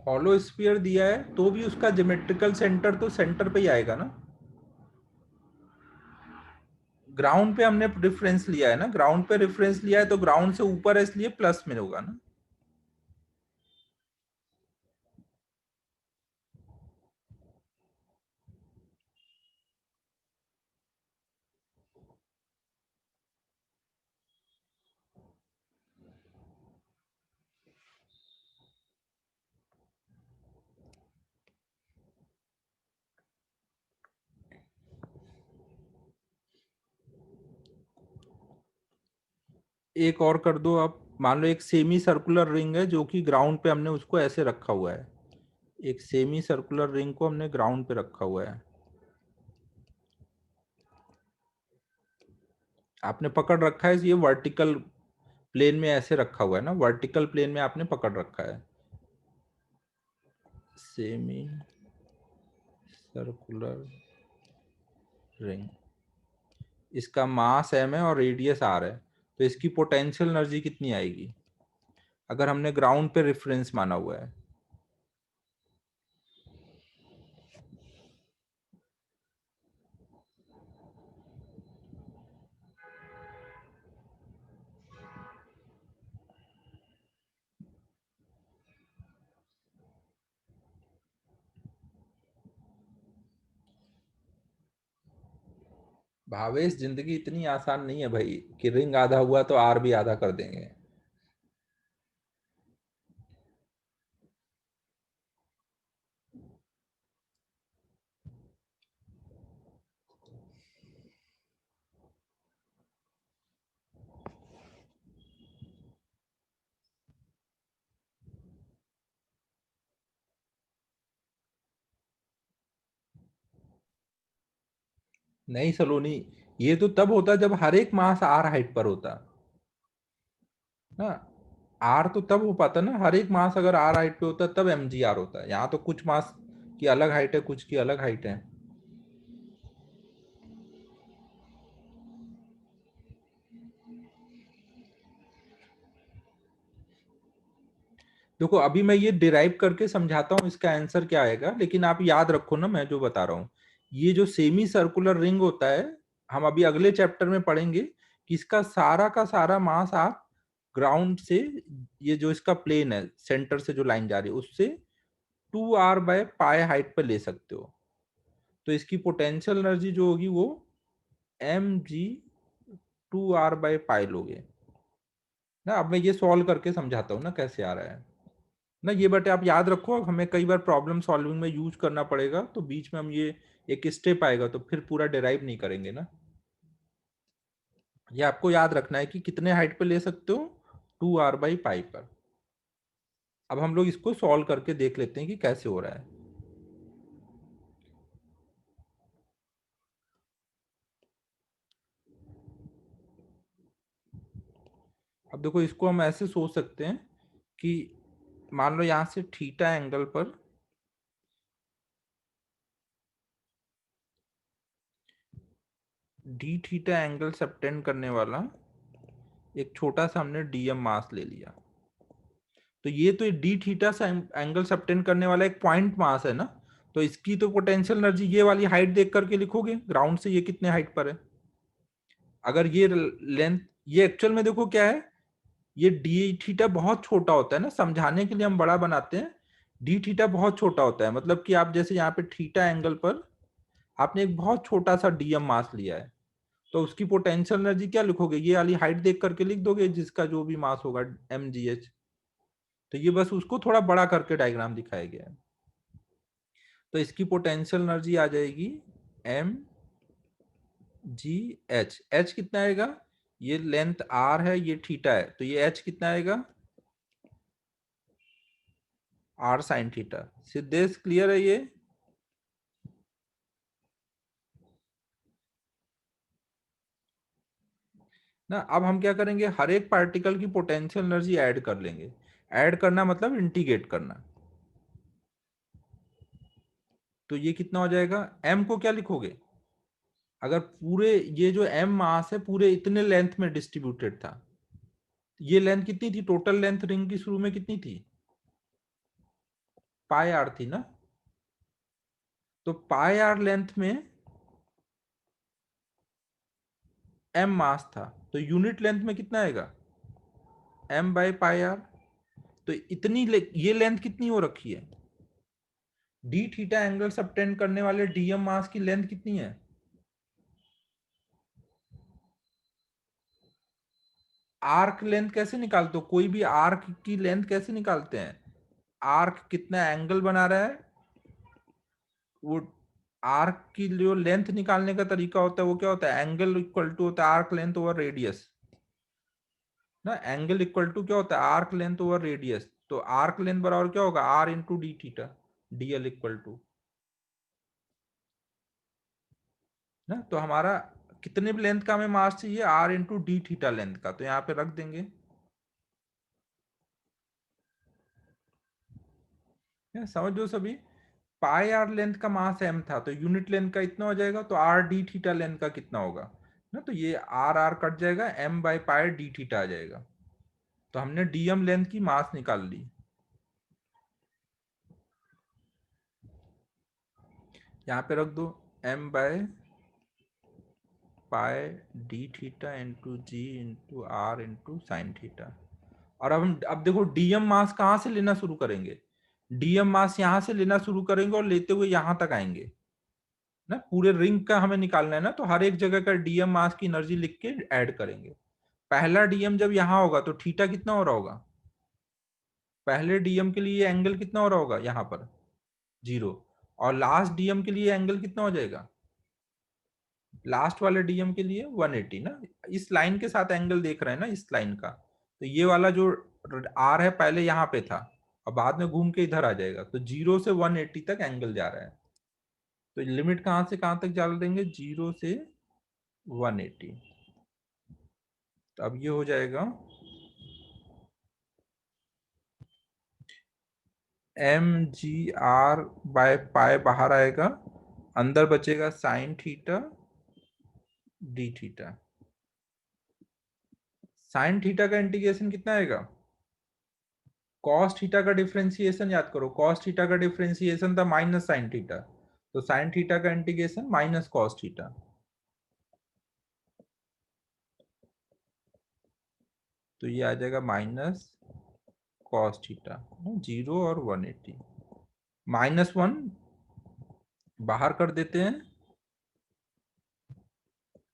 Hollow sphere दिया है तो भी उसका ज्योमेट्रिकल सेंटर तो सेंटर पे ही आएगा ना। ग्राउंड पे हमने रेफरेंस लिया है ना, ग्राउंड पे रेफरेंस लिया है तो ग्राउंड से ऊपर है, इसलिए प्लस में होगा ना। एक और कर दो आप। मान लो एक सेमी सर्कुलर रिंग है जो कि ग्राउंड पे हमने उसको ऐसे रखा हुआ है। एक सेमी सर्कुलर रिंग को हमने ग्राउंड पे रखा हुआ है, आपने पकड़ रखा है, ये वर्टिकल प्लेन में ऐसे रखा हुआ है ना, वर्टिकल प्लेन में आपने पकड़ रखा है। सेमी सर्कुलर रिंग, इसका मास m है और रेडियस r है, तो इसकी पोटेंशियल एनर्जी कितनी आएगी अगर हमने ग्राउंड पे रेफरेंस माना हुआ है? भावेश, जिंदगी इतनी आसान नहीं है भाई कि रिंग आधा हुआ तो आर भी आधा कर देंगे। नहीं सलोनी, ये तो तब होता जब हर एक मास आर हाइट पर होता ना। आर तो तब हो पाता ना, हर एक मास अगर आर हाइट पे होता तब एम जी आर होता है। यहाँ तो कुछ मास की अलग हाइट है, कुछ की अलग हाइट है। देखो अभी मैं ये डिराइव करके समझाता हूँ इसका आंसर क्या आएगा, लेकिन आप याद रखो ना मैं जो बता रहा हूँ। ये जो सेमी सर्कुलर रिंग होता है, हम अभी अगले चैप्टर में पढ़ेंगे कि इसका सारा का सारा मास आप ग्राउंड से, ये जो इसका प्लेन है सेंटर से जो लाइन जा रही है उससे 2r/पाई हाइट पर ले सकते हो। तो इसकी पोटेंशियल एनर्जी जो होगी वो mg 2r/पाई लोगे ना। अब मैं ये सॉल्व करके समझाता हूँ ना कैसे आ रहा है ना। ये बटे आप याद रखो, हमें कई बार प्रॉब्लम सॉल्विंग में यूज करना पड़ेगा, तो बीच में हम ये एक स्टेप आएगा तो फिर पूरा डिराइव नहीं करेंगे ना। ये आपको याद रखना है कि कितने हाइट पे ले सकते हो, 2r/पाई पर। अब हम लोग इसको सॉल्व करके देख लेते हैं कि कैसे हो रहा है। अब देखो इसको हम ऐसे सोच सकते हैं कि मान लो यहां से थीटा एंगल पर डी थीटा एंगल सबटेंड करने वाला एक छोटा सा हमने डीएम मास ले लिया। तो ये तो डी थीटा से एंगल सबटेंड करने वाला एक पॉइंट मास है ना। तो इसकी तो पोटेंशियल एनर्जी ये वाली हाइट देख करके लिखोगे, ग्राउंड से ये कितने हाइट पर है। अगर ये लेंथ, ये एक्चुअल में देखो क्या है, ये डी थीटा बहुत छोटा होता है ना, समझाने के लिए हम बड़ा बनाते हैं। डी थीटा बहुत छोटा होता है, मतलब कि आप जैसे यहाँ पे थीटा एंगल पर आपने एक बहुत छोटा सा डीएम मास लिया है, तो उसकी पोटेंशियल एनर्जी क्या लिखोगे, ये वाली हाइट देख करके लिख दोगे जिसका जो भी मास होगा mgh। तो ये बस उसको थोड़ा बड़ा करके डायग्राम दिखाया गया है। तो इसकी पोटेंशियल एनर्जी आ जाएगी एम जी एच। एच कितना आएगा, ये लेंथ आर है, ये थीटा है, तो ये एच कितना आएगा, R sine theta. Siddhesh clear है ये? ना अब हम क्या करेंगे, हर एक पार्टिकल की पोटेंशियल एनर्जी ऐड कर लेंगे। ऐड करना मतलब इंटीग्रेट करना। तो ये कितना हो जाएगा, m को क्या लिखोगे, अगर पूरे ये जो m मास है पूरे इतने लेंथ में डिस्ट्रीब्यूटेड था, ये लेंथ कितनी थी, टोटल लेंथ रिंग की शुरू में कितनी थी, पाई आर थी ना। तो पाई आर लेंथ में m मास था, तो यूनिट लेंथ में कितना आएगा, m बाई पाई आर। तो ये लेंथ कितनी हो रखी है, डी थीटा एंगल सबटेंड करने वाले डीएम मास की लेंथ कितनी है, आर्क लेंथ कैसे निकालते हो, कोई भी आर्क की लेंथ कैसे निकालते हैं, आर्क कितना एंगल बना रहा है, वो आर्क की जो लेंथ निकालने का तरीका होता है वो क्या होता है, एंगल इक्वल टू होता है आर्क लेंथ ओवर रेडियस ना। एंगल इक्वल टू क्या होता है, आर्क लेंथ ओवर रेडियस। तो आर्क लेंथ बराबर क्या होगा, R into D theta, DL equal to ना। तो हमारा कितने लेंथ का हमें मास चाहिए, R into D theta length का, तो यहाँ पे रख देंगे। समझो सभी, पाई आर लेंथ का मास एम था, तो यूनिट लेंथ का इतना हो जाएगा, तो आर डी थीटा लेंथ का कितना होगा ना, तो ये आर आर कट जाएगा, M by pi D theta आ जाएगा। तो हमने डीएम लेंथ की मास निकाल ली। यहाँ पे रख दो M by pi D theta into G into R into sine theta. और अब देखो डीएम मास कहाँ से लेना शुरू करेंगे, डीएम मास यहाँ से लेना शुरू करेंगे और लेते हुए यहां तक आएंगे ना। पूरे रिंग का हमें निकालना है ना, तो हर एक जगह का डीएम मास की एनर्जी लिख के ऐड करेंगे। पहला डीएम जब यहाँ होगा तो थीटा कितना हो रहा होगा, पहले डीएम के लिए एंगल कितना हो रहा होगा यहाँ पर, 0। और लास्ट डीएम के लिए एंगल कितना हो जाएगा, लास्ट वाले डीएम के लिए 180 ना। इस लाइन के साथ एंगल देख रहे हैं ना, इस लाइन का। तो ये वाला जो आर है पहले यहाँ पे था और बाद में घूम के इधर आ जाएगा, तो 0 से 180 तक एंगल जा रहा है। तो लिमिट कहाँ से कहाँ तक डाल देंगे, 0 से 180। तो अब ये हो जाएगा M G R by pi बाहर आएगा, अंदर बचेगा sine theta D theta. Sine theta का इंटीग्रेशन कितना आएगा, कॉस थीटा का डिफरेंशिएशन याद करो, कॉस थीटा का डिफरेंशिएशन था माइनस साइन थीटा, तो साइन थीटा का इंटीग्रेशन माइनस कॉस थीटा। तो ये आ जाएगा माइनस कॉस थीटा, 0 और 180। -1 बाहर कर देते हैं,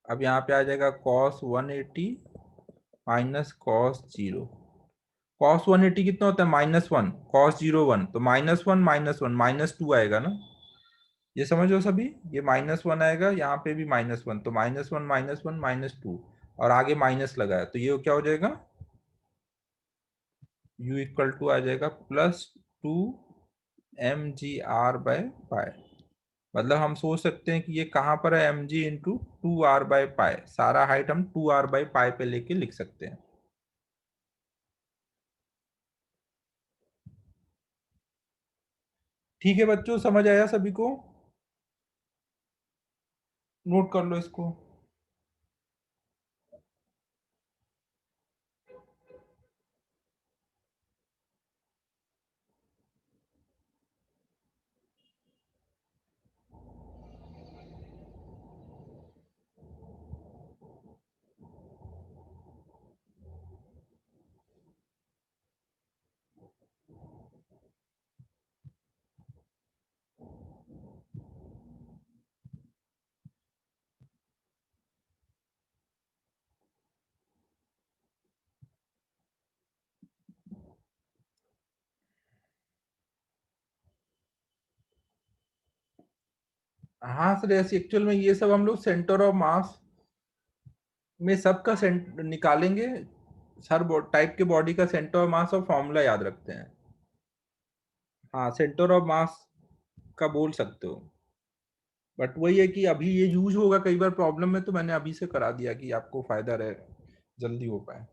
अब यहाँ पे आ जाएगा कॉस 180 माइनस कॉस 0। कॉस 180 कितना होता है, -1, कॉस 0 1, तो -1 -1 -2 आएगा ना। ये समझो सभी, ये -1 आएगा, यहाँ पे भी -1, तो -1 -1 -2, और आगे माइनस लगा है, तो ये क्या हो जाएगा, u इक्वल टू आ जाएगा +2 mg/पाई। मतलब हम सोच सकते हैं कि ये कहाँ पर है, mg इंटू 2r/पाई, सारा हाइट हम 2r/पाई पे लेके लिख सकते हैं। ठीक है बच्चों, समझ आया सभी को, नोट कर लो इसको। हाँ सर, ऐसे एक्चुअल में ये सब हम लोग सेंटर ऑफ मास में सबका सेंट निकालेंगे। हर टाइप के बॉडी का सेंटर ऑफ मास और फॉर्मूला याद रखते हैं। हाँ, सेंटर ऑफ मास का बोल सकते हो। बट वही है कि अभी ये यूज होगा कई बार प्रॉब्लम में, तो मैंने अभी से करा दिया कि आपको फायदा रहे, जल्दी हो पाए।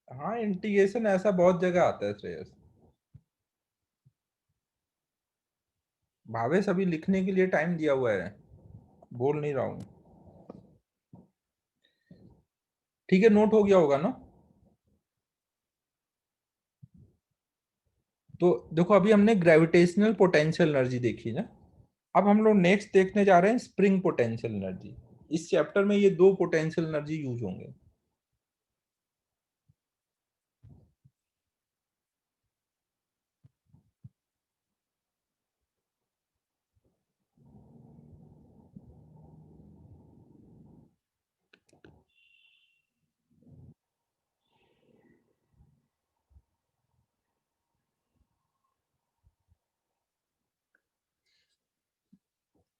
हाँ, इंटीग्रेशन ऐसा बहुत जगह आता है श्रेयस। भावेश अभी लिखने के लिए टाइम दिया हुआ है, बोल नहीं रहा हूँ। ठीक है, नोट हो गया होगा ना। तो देखो, अभी हमने ग्रेविटेशनल पोटेंशियल एनर्जी देखी ना। अब हम लोग नेक्स्ट देखने जा रहे हैं स्प्रिंग पोटेंशियल एनर्जी। इस चैप्टर में ये दो पोटेंशियल एनर्जी यूज होंगे।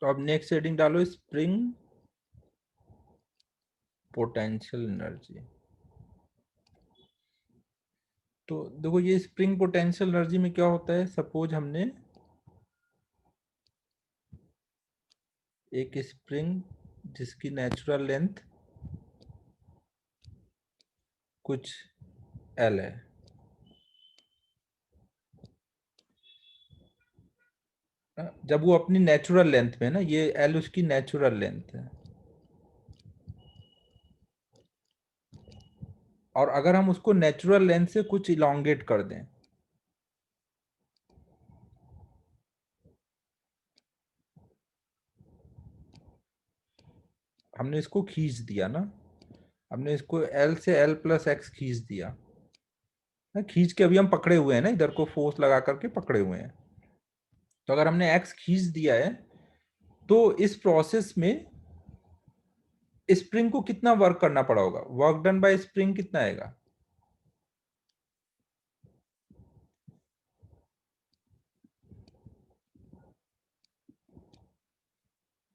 तो अब नेक्स्ट हेडिंग डालो, स्प्रिंग पोटेंशियल एनर्जी। तो देखो, ये स्प्रिंग पोटेंशियल एनर्जी में क्या होता है, सपोज हमने एक स्प्रिंग जिसकी नेचुरल लेंथ कुछ एल है। जब वो अपनी नेचुरल लेंथ में ना, ये एल उसकी नेचुरल लेंथ है। और अगर हम उसको नेचुरल लेंथ से कुछ इलोंगेट कर दें, हमने इसको खींच दिया ना, हमने इसको एल से एल प्लस एक्स खींच दिया ना, खींच के अभी हम पकड़े हुए हैं ना, इधर को फोर्स लगा करके पकड़े हुए हैं। तो अगर हमने एक्स खींच दिया है, तो इस प्रोसेस में स्प्रिंग को कितना वर्क करना पड़ा होगा, वर्क डन बाय स्प्रिंग कितना आएगा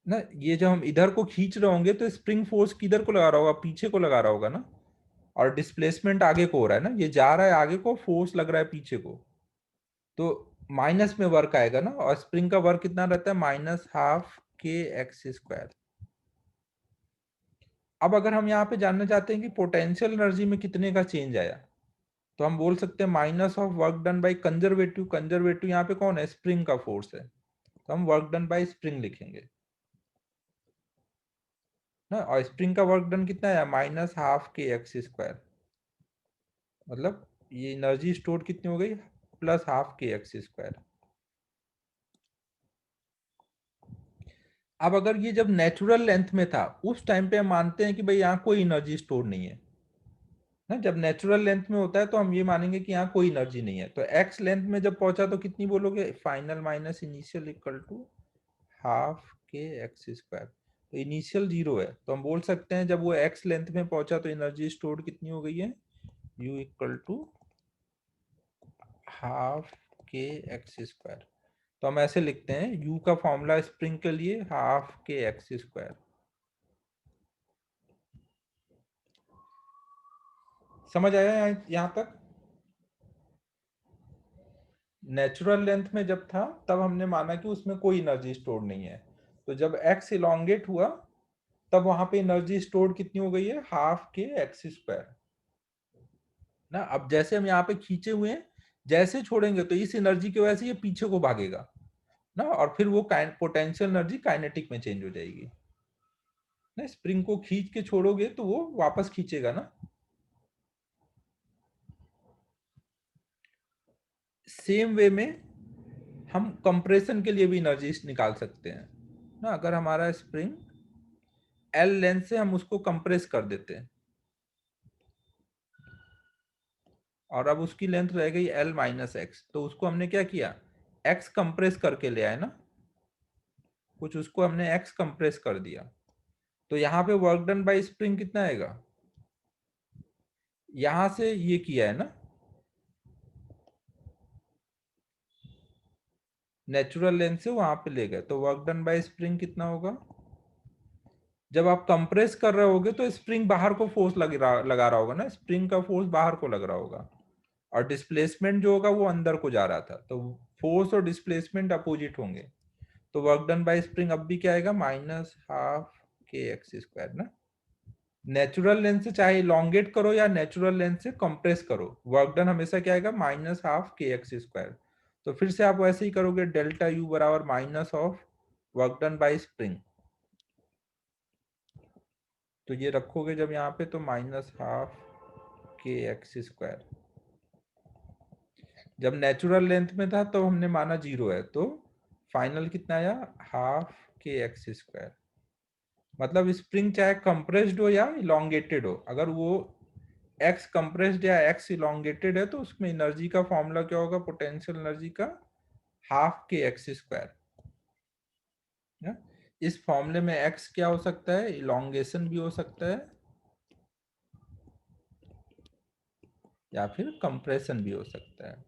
ना। ये जब हम इधर को खींच रहे होंगे तो स्प्रिंग फोर्स किधर को लगा रहा होगा, पीछे को लगा रहा होगा ना। और डिस्प्लेसमेंट आगे को हो रहा है ना, ये जा रहा है आगे को, फोर्स लग रहा है पीछे को। तो माइनस में वर्क आएगा ना, और स्प्रिंग का वर्क कितना रहता है, minus half K X square. अब अगर हम यहाँ पे जानना चाहते हैं कि पोटेंशियल एनर्जी में कितने का चेंज आया, तो हम बोल सकते हैं minus of work done by conservative. Conservative यहाँ पे कौन है, स्प्रिंग का फोर्स है, तो हम वर्क डन बाय स्प्रिंग लिखेंगे ना। और स्प्रिंग का वर्क डन कितना है, minus half K X square. मतलब ये एनर्जी स्टोर कितनी हो गई, plus half K X square. अब अगर ये जब नेचुरल लेंथ में था, उस टाइम पे हम मानते हैं कि भाई यहाँ कोई एनर्जी स्टोर नहीं है ना। जब नेचुरल लेंथ में होता है तो हम ये मानेंगे कि यहाँ कोई एनर्जी नहीं है। तो एक्स लेंथ में जब पहुंचा तो कितनी बोलोगे, final minus initial equal to half K X square. तो इनिशियल जीरो है, तो हम बोल सकते हैं जब वो एक्स लेंथ में पहुंचा तो एनर्जी स्टोर्ड कितनी हो गई है, you equal to half K X square. तो हम ऐसे लिखते हैं, u का फॉर्मूला स्प्रिंग के लिए हाफ के एक्स स्क्वायर। समझ आया यहाँ तक। नेचुरल लेंथ में जब था तब हमने माना कि उसमें कोई एनर्जी स्टोर नहीं है। तो जब एक्स इलोंगेट हुआ, तब वहां पे एनर्जी स्टोर कितनी हो गई है, हाफ के एक्स स्क्वायर ना। अब जैसे हम यहाँ पे खींचे हुए हैं, जैसे छोड़ेंगे तो इस एनर्जी की वजह से ये पीछे को भागेगा ना, और फिर वो पोटेंशियल एनर्जी काइनेटिक में चेंज हो जाएगी ना। स्प्रिंग को खींच के छोड़ोगे तो वो वापस खींचेगा ना। सेम वे में हम कंप्रेशन के लिए भी एनर्जी निकाल सकते हैं ना। अगर हमारा स्प्रिंग एल लेंथ से हम उसको कंप्रेस कर देते हैं और अब उसकी लेंथ रह गई एल माइनस एक्स, तो उसको हमने क्या किया, एक्स कंप्रेस करके ले आए ना, कुछ उसको हमने एक्स कंप्रेस कर दिया। तो यहाँ पे वर्क डन बाय स्प्रिंग कितना आएगा, यहां से ये किया है ना, नेचुरल लेंथ से वहां पे ले गए, तो वर्क डन बाय स्प्रिंग कितना होगा। जब आप कंप्रेस कर रहे होगे तो स्प्रिंग बाहर को फोर्स लगा रहा होगा ना, स्प्रिंग का फोर्स बाहर को लग रहा होगा और डिस्प्लेसमेंट जो होगा वो अंदर को जा रहा था, तो फोर्स और डिस्प्लेसमेंट अपोजिट होंगे। तो वर्क डन बाय स्प्रिंग अब भी क्या आएगा, minus half K X square ना। नेचुरल लेंथ से चाहे इलोंगेट करो या नेचुरल लेंथ से कंप्रेस करो, वर्क डन हमेशा क्या आएगा, minus half K X square. तो फिर से आप वैसे ही करोगे, डेल्टा यू बराबर minus of work done bye spring, तो ये रखोगे जब यहाँ पे तो minus half K X square. जब नेचुरल लेंथ में था तो हमने माना 0 है, तो फाइनल कितना आया, हाफ के एक्स स्क्वायर। मतलब स्प्रिंग चाहे कंप्रेस्ड हो या इलोंगेटेड हो, अगर वो एक्स कंप्रेस्ड या एक्स इलोंगेटेड है तो उसमें एनर्जी का फॉर्मूला क्या होगा, पोटेंशियल एनर्जी का हाफ के एक्स स्क्वायर। इस फॉर्मूले में एक्स क्या हो सकता है, इलोंगेशन भी हो सकता है या फिर कंप्रेशन भी हो सकता है।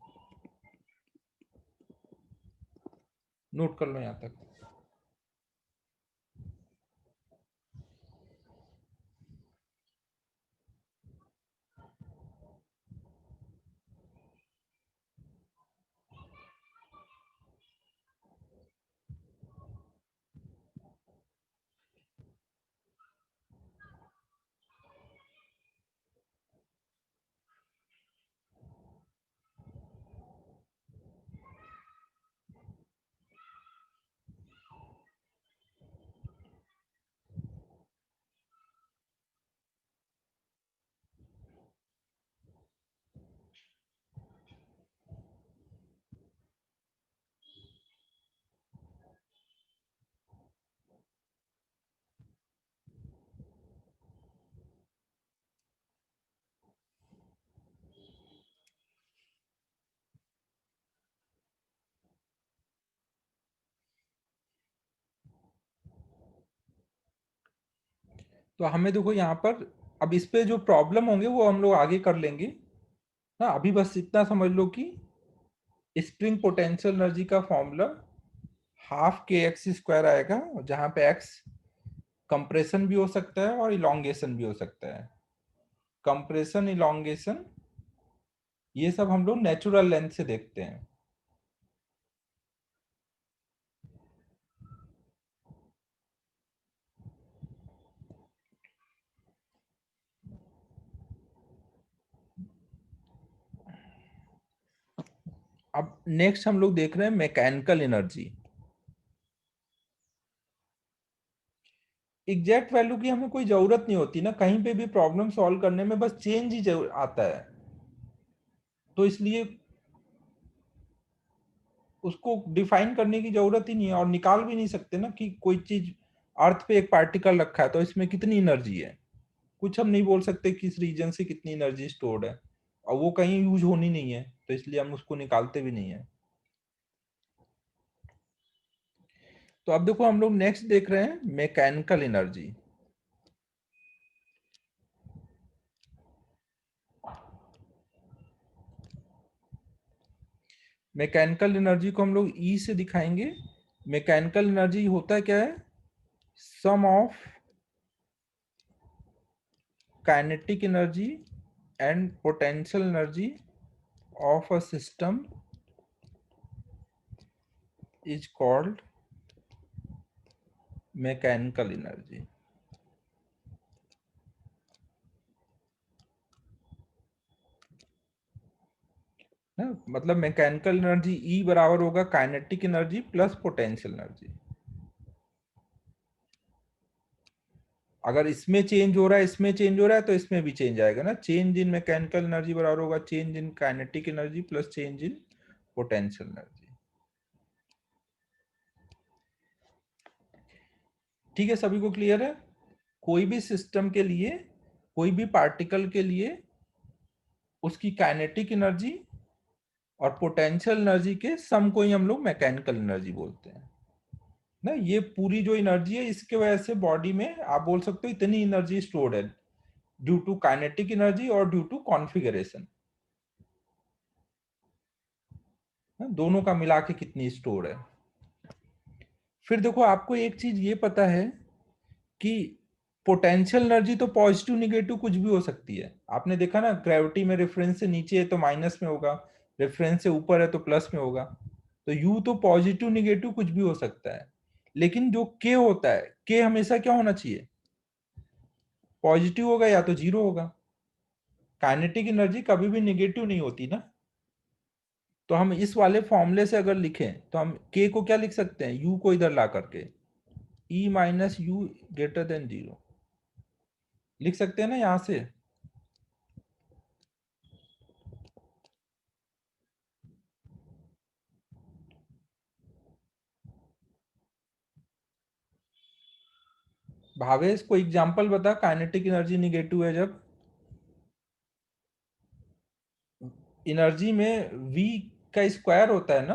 नोट कर लो यहां तक। तो हमें देखो यहाँ पर, अब इस पे जो प्रॉब्लम होंगे वो हम लोग आगे कर लेंगे ना। अभी बस इतना समझ लो कि स्प्रिंग पोटेंशियल एनर्जी का formula half K X square आएगा, जहां पे एक्स कंप्रेशन भी हो सकता है और इलोंगेशन भी हो सकता है। कंप्रेशन, इलोंगेशन, ये सब हम लोग नेचुरल लेंथ से देखते हैं। अब नेक्स्ट हम लोग देख रहे हैं मैकेनिकल एनर्जी। एग्जैक्ट वैल्यू की हमें कोई जरूरत नहीं होती ना, कहीं पे भी प्रॉब्लम सॉल्व करने में बस चेंज ही आता है, तो इसलिए उसको डिफाइन करने की जरूरत ही नहीं है और निकाल भी नहीं सकते ना कि कोई चीज अर्थ पे एक पार्टिकल रखा है तो इसमें कितनी एनर्जी है, कुछ हम नहीं बोल सकते किस रीजन से कितनी एनर्जी स्टोर्ड है, और वो कहीं यूज होनी नहीं है, तो इसलिए हम उसको निकालते भी नहीं है। तो अब देखो हम लोग नेक्स्ट देख रहे हैं मैकेनिकल एनर्जी। मैकेनिकल एनर्जी को हम लोग ई से दिखाएंगे। मैकेनिकल एनर्जी होता है क्या है, sum of kinetic energy and potential energy of a system is called mechanical energy. ना, मतलब मैकेनिकल एनर्जी ई बराबर होगा kinetic energy plus potential energy. अगर इसमें चेंज हो रहा है, इसमें चेंज हो रहा है, तो इसमें भी चेंज आएगा ना। चेंज इन मैकेनिकल एनर्जी बराबर होगा change in kinetic energy plus change in potential energy. ठीक है, सभी को क्लियर है? कोई भी सिस्टम के लिए, कोई भी पार्टिकल के लिए उसकी काइनेटिक एनर्जी और पोटेंशियल एनर्जी के सम को ही हम लोग मैकेनिकल एनर्जी बोलते हैं ना। ये पूरी जो एनर्जी है, इसके वजह से बॉडी में आप बोल सकते हो इतनी एनर्जी स्टोर्ड है, ड्यू टू काइनेटिक एनर्जी और ड्यू टू कॉन्फ़िगरेशन, दोनों का मिला के कितनी स्टोर है। फिर देखो, आपको एक चीज ये पता है कि पोटेंशियल एनर्जी तो पॉजिटिव निगेटिव कुछ भी हो सकती है। आपने देखा ना, ग्रेविटी में रेफरेंस से नीचे है तो माइनस में होगा, रेफरेंस से ऊपर है तो प्लस में होगा। तो यू तो पॉजिटिव निगेटिव कुछ भी हो सकता है, लेकिन जो के होता है, के हमेशा क्या होना चाहिए? पॉजिटिव होगा या तो जीरो होगा। काइनेटिक एनर्जी कभी भी निगेटिव नहीं होती ना। तो हम इस वाले फॉर्मूले से अगर लिखें तो हम के को क्या लिख सकते हैं? यू को इधर ला करके E minus U greater than zero लिख सकते हैं ना यहां से। भावेश को एग्जांपल बता, काइनेटिक एनर्जी निगेटिव है जब। एनर्जी में v का स्क्वायर होता है ना।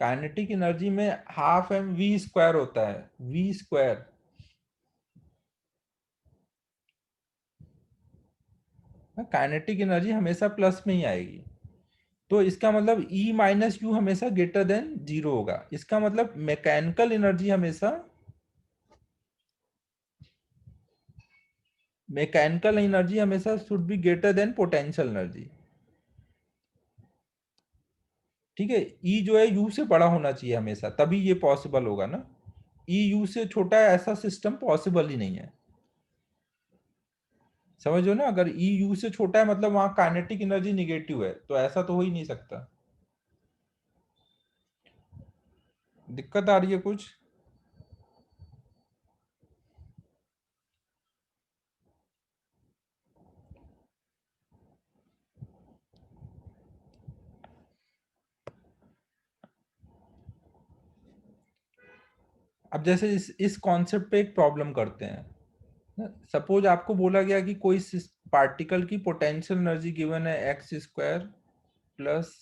काइनेटिक एनर्जी में हाफ एम वी स्क्वायर होता है, वी स्क्वायर। काइनेटिक एनर्जी हमेशा प्लस में ही आएगी। तो इसका मतलब E माइनस यू हमेशा ग्रेटर देन जीरो होगा। इसका मतलब मैकेनिकल एनर्जी हमेशा, मैकेनिकल एनर्जी हमेशा should be greater then potential energy. ठीक है, ई जो है यू से बड़ा होना चाहिए हमेशा, तभी ये पॉसिबल होगा ना। ई यू से छोटा है ऐसा सिस्टम पॉसिबल ही नहीं है। समझो ना, अगर ई यू से छोटा है मतलब वहां काइनेटिक एनर्जी निगेटिव है, तो ऐसा तो हो ही नहीं सकता। दिक्कत आ रही है कुछ? अब जैसे इस कॉन्सेप्ट पे एक प्रॉब्लम करते हैं। सपोज आपको बोला गया कि कोई पार्टिकल की पोटेंशियल एनर्जी गिवन है एक्स स्क्वायर प्लस,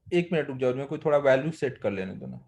एक मिनट रुक जाओ, मेरे को थोड़ा वैल्यू सेट कर लेने दो ना।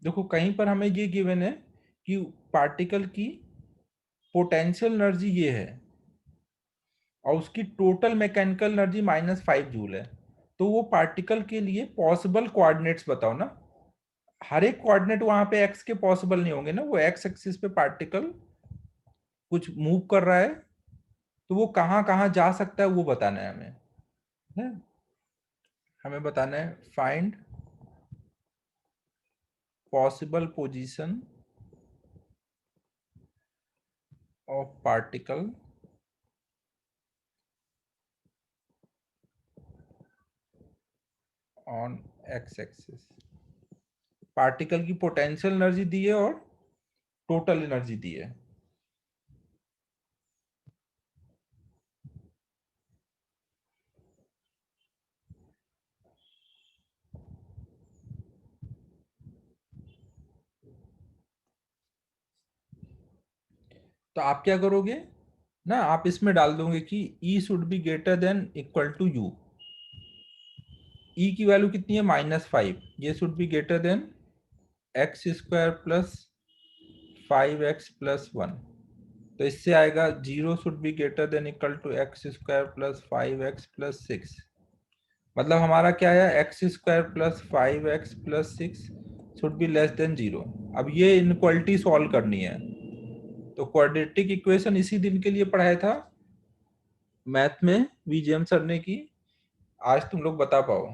देखो, कहीं पर हमें ये गिवन है कि पार्टिकल की पोटेंशियल एनर्जी ये है और उसकी टोटल मैकेनिकल एनर्जी -5 जूल है। तो वो पार्टिकल के लिए पॉसिबल कोऑर्डिनेट्स बताओ ना। हर एक कोऑर्डिनेट वहां पे एक्स के पॉसिबल नहीं होंगे ना। वो एक्स एक्सिस पे पार्टिकल कुछ मूव कर रहा है, तो वो कहाँ कहाँ जा सकता है वो बताना है हमें, है? हमें बताना है find possible position of particle on x axis. Particle की पोटेंशियल एनर्जी दी है और टोटल एनर्जी दी है। तो आप क्या करोगे ना, आप इसमें डाल दोगे कि E should be greater than equal to U. E की वैल्यू कितनी है? -5। ये should be greater than X square plus 5x plus 1, तो इससे आएगा 0 should be greater than equal to X square plus 5x plus 6। मतलब हमारा क्या है, X square plus 5x plus 6 should be less than 0। अब ये इनक्वालिटी सॉल्व करनी है। तो क्वाड्रेटिक इक्वेशन इसी दिन के लिए पढ़ाया था मैथ में वीजीएम सर ने की, आज तुम लोग बता पाओ।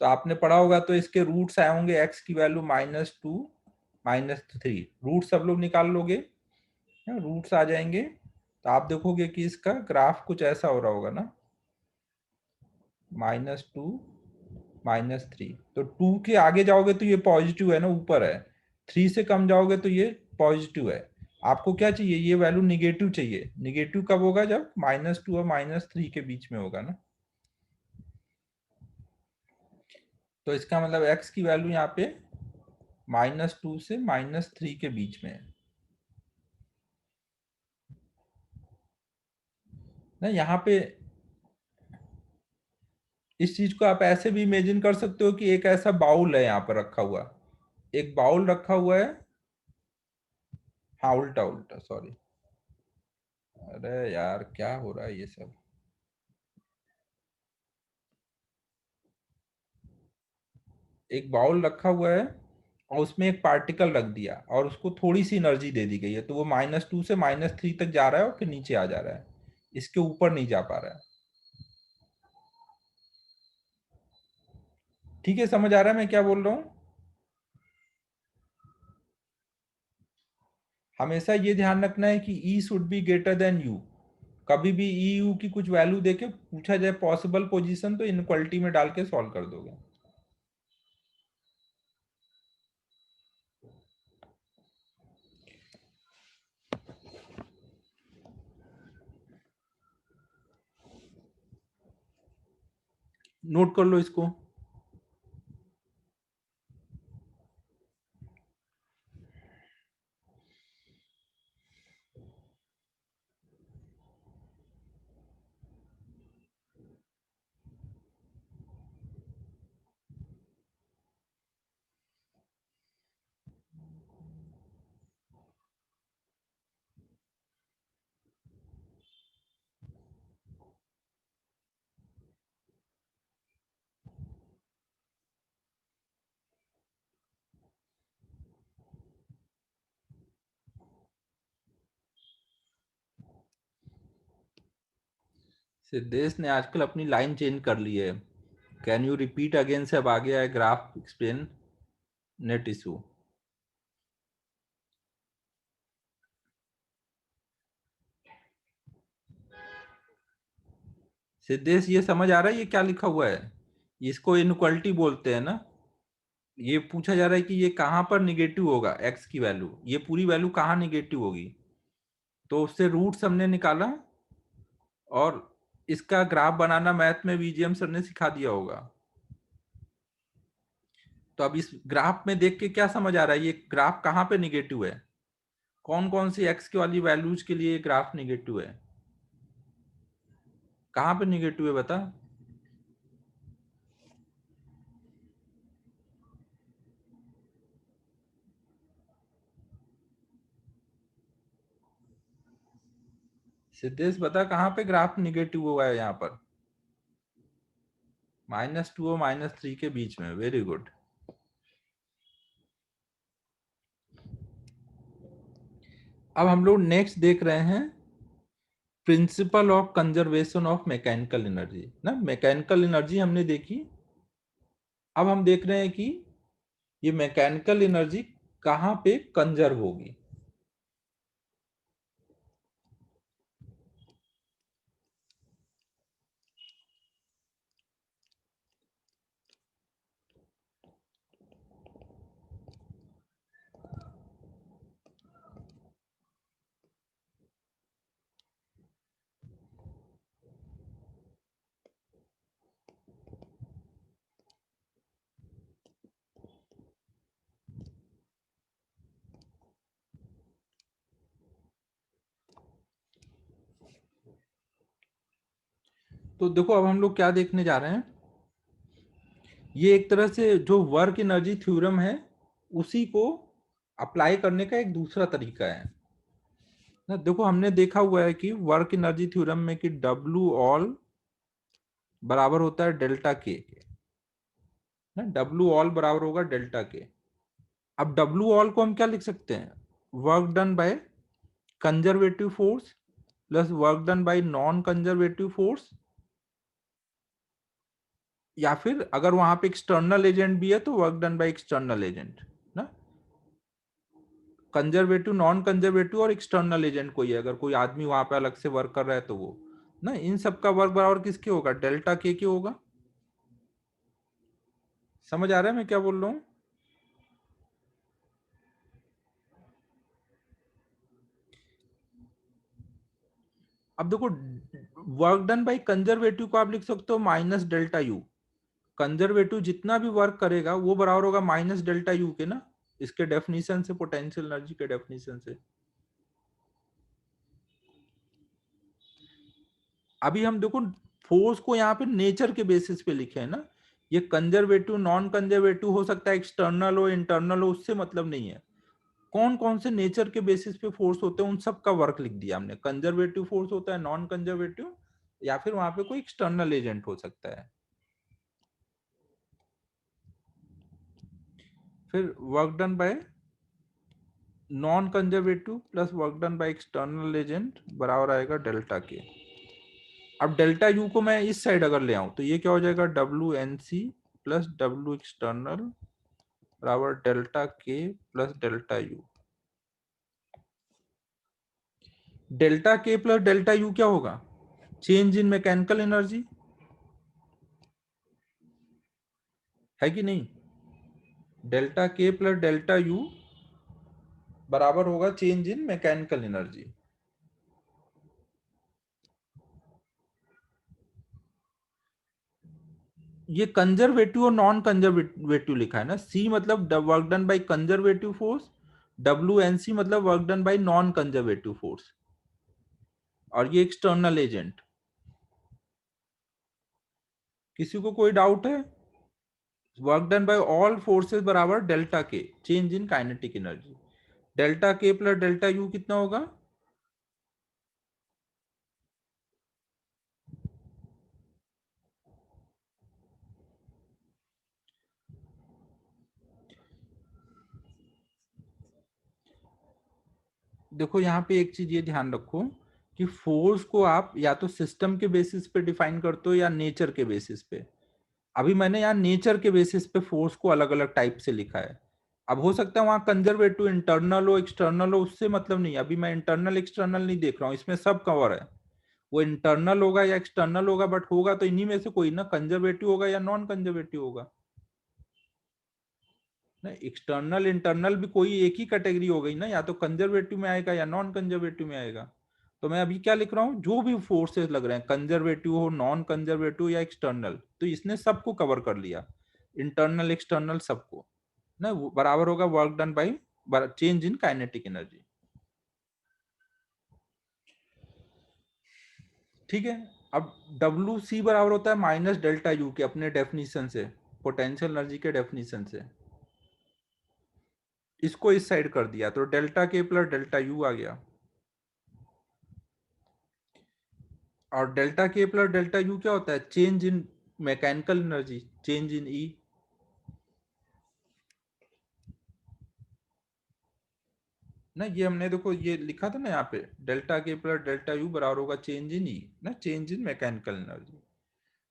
तो आपने पढ़ा होगा, तो इसके रूट्स आए होंगे एक्स की वैल्यू -2 -3, रूट सब लोग निकाल लोगे, रूट्स आ जाएंगे। तो आप देखोगे कि इसका ग्राफ कुछ ऐसा हो रहा होगा ना, -2 -3। तो 2 के आगे जाओगे तो ये पॉजिटिव है ना, ऊपर है। 3 से कम जाओगे तो ये पॉजिटिव है। आपको क्या चाहिए, ये वैल्यू निगेटिव चाहिए। निगेटिव कब होगा, जब -2 और -3 के बीच में होगा ना। तो इसका मतलब x की वैल्यू यहाँ पे -2 से -3 के बीच में है ना। यहाँ पे इस चीज को आप ऐसे भी इमेजिन कर सकते हो कि एक ऐसा बाउल है यहाँ पर रखा हुआ, एक बाउल रखा हुआ है। हाँ, उल्टा उल्टा, सॉरी। अरे यार, क्या हो रहा है ये सब। एक बाउल रखा हुआ है और उसमें एक पार्टिकल रख दिया और उसको थोड़ी सी एनर्जी दे दी गई है, तो वो -2 से -3 तक जा रहा है और फिर नीचे आ जा रहा है, इसके ऊपर नहीं जा पा रहा है। ठीक है, समझ आ रहा है मैं क्या बोल रहा हूँ। हमेशा ये ध्यान रखना है कि E should be greater than U. कभी भी ई यू की कुछ वैल्यू देके पूछा जाए पॉसिबल पोजीशन, तो इनक्वालिटी में डाल के सॉल्व कर दोगे। नोट कर लो इसको। सिद्धेश ने आजकल अपनी लाइन चेंज कर ली है। कैन यू रिपीट अगेन से अब आ गया है graph explain net issue. Siddhesh, ये समझ आ रहा है ये क्या लिखा हुआ है? इसको इनक्वालिटी बोलते हैं ना। ये पूछा जा रहा है कि ये कहाँ पर निगेटिव होगा, एक्स की वैल्यू, ये पूरी वैल्यू कहाँ निगेटिव होगी। तो उससे रूट्स हमने निकाला और इसका ग्राफ बनाना मैथ में वीजीएम सर ने सिखा दिया होगा। तो अब इस ग्राफ में देख के क्या समझ आ रहा है, ये ग्राफ कहाँ पे निगेटिव है? कौन कौन सी एक्स की वाली वैल्यूज के लिए ग्राफ निगेटिव है? कहाँ पे निगेटिव है बता। सिद्धेश बता, कहाँ पे ग्राफ निगेटिव हुआ है यहाँ पर? -2 और -3 के बीच में। Very good. अब हम लोग नेक्स्ट देख रहे हैं principal of conservation of mechanical energy ना। मैकेनिकल एनर्जी हमने देखी। अब हम देख रहे हैं कि ये मैकेनिकल एनर्जी कहाँ पे कंजर्व होगी। तो देखो, अब हम लोग क्या देखने जा रहे हैं। ये एक तरह से जो वर्क एनर्जी थ्योरम है उसी को अप्लाई करने का एक दूसरा तरीका है ना। देखो हमने देखा हुआ है कि वर्क एनर्जी थ्योरम में कि डब्ल्यू ऑल बराबर होता है डेल्टा के ना। डब्ल्यू ऑल बराबर होगा डेल्टा के। अब डब्ल्यू ऑल को हम क्या लिख सकते हैं, work done by conservative force plus work done by non conservative force, या फिर अगर वहां पे एक्सटर्नल एजेंट भी है तो work done by external agent ना। कंजर्वेटिव, नॉन कंजर्वेटिव और एक्सटर्नल एजेंट कोई है, अगर कोई आदमी वहां पे अलग से वर्क कर रहा है तो वो ना, इन सब का वर्क बराबर किसके होगा, डेल्टा के होगा। समझ आ रहा है मैं क्या बोल रहा हूँ। अब देखो वर्क डन बाय कंजर्वेटिव को आप लिख सकते हो माइनस डेल्टा यू। कंजर्वेटिव जितना भी वर्क करेगा वो बराबर होगा माइनस डेल्टा यू के ना, इसके डेफिनेशन से, पोटेंशियल एनर्जी के डेफिनेशन से। अभी हम देखो फोर्स को यहाँ पे नेचर के बेसिस पे लिखे हैं ना। ये कंजर्वेटिव, नॉन कंजर्वेटिव हो सकता है, एक्सटर्नल हो, इंटरनल हो, उससे मतलब नहीं है। कौन कौन से नेचर के बेसिस पे फोर्स होते हैं उन सब का वर्क लिख दिया हमने। कंजर्वेटिव फोर्स होता है, नॉन कंजर्वेटिव, या फिर वहां पे कोई एक्सटर्नल एजेंट हो सकता है। फिर work done by non conservative plus work done by external agent बराबर आएगा डेल्टा के। अब डेल्टा यू को मैं इस साइड अगर ले आऊं तो ये क्या हो जाएगा, W N C plus W external बराबर delta K plus delta U. Delta K plus delta U क्या होगा, चेंज इन मैकेनिकल एनर्जी, है कि नहीं। Delta K plus delta U बराबर होगा चेंज इन मैकेनिकल एनर्जी। ये कंजर्वेटिव और नॉन कंजर्वेटिव लिखा है ना। सी मतलब work done by conservative force, W N C मतलब work done by non conservative force, और ये एक्सटर्नल एजेंट। किसी को कोई डाउट है। Work done by all forces बराबर delta K, change in kinetic energy. Delta K plus delta U कितना होगा, देखो यहाँ पे एक चीज ये ध्यान रखो कि फोर्स को आप या तो सिस्टम के बेसिस पे डिफाइन करते हो या नेचर के बेसिस पे। अभी मैंने यहाँ नेचर के बेसिस पे फोर्स को अलग अलग टाइप से लिखा है। अब हो सकता है वहां कंजर्वेटिव, इंटरनल हो, एक्सटर्नल हो, उससे मतलब नहीं। अभी मैं इंटरनल एक्सटर्नल नहीं देख रहा हूँ, इसमें सब कवर है। वो इंटरनल होगा या एक्सटर्नल होगा, बट होगा तो इन्हीं में से कोई ना, कंजर्वेटिव होगा या नॉन कंजर्वेटिव होगा ना। एक्सटर्नल इंटरनल भी कोई एक ही कैटेगरी हो गई ना, या तो कंजर्वेटिव में आएगा या नॉन कंजर्वेटिव में आएगा। तो मैं अभी क्या लिख रहा हूँ, जो भी फोर्सेस लग रहे हैं, कंजर्वेटिव हो, नॉन कंजर्वेटिव या एक्सटर्नल, तो इसने सबको कवर कर लिया, इंटरनल एक्सटर्नल सबको ना। बराबर होगा work done by change in kinetic energy. ठीक है। अब डब्ल्यू सी बराबर होता है माइनस डेल्टा यू के, अपने डेफिनेशन से, पोटेंशियल एनर्जी के डेफिनेशन से। इसको इस साइड कर दिया तो delta K plus delta you आ गया। और delta K plus delta U क्या होता है, change in mechanical energy, change in E ना। ये हमने देखो ये लिखा था ना यहाँ पे, delta K plus delta U बराबर होगा चेंज इन ई ना, चेंज इन मैकेनिकल एनर्जी।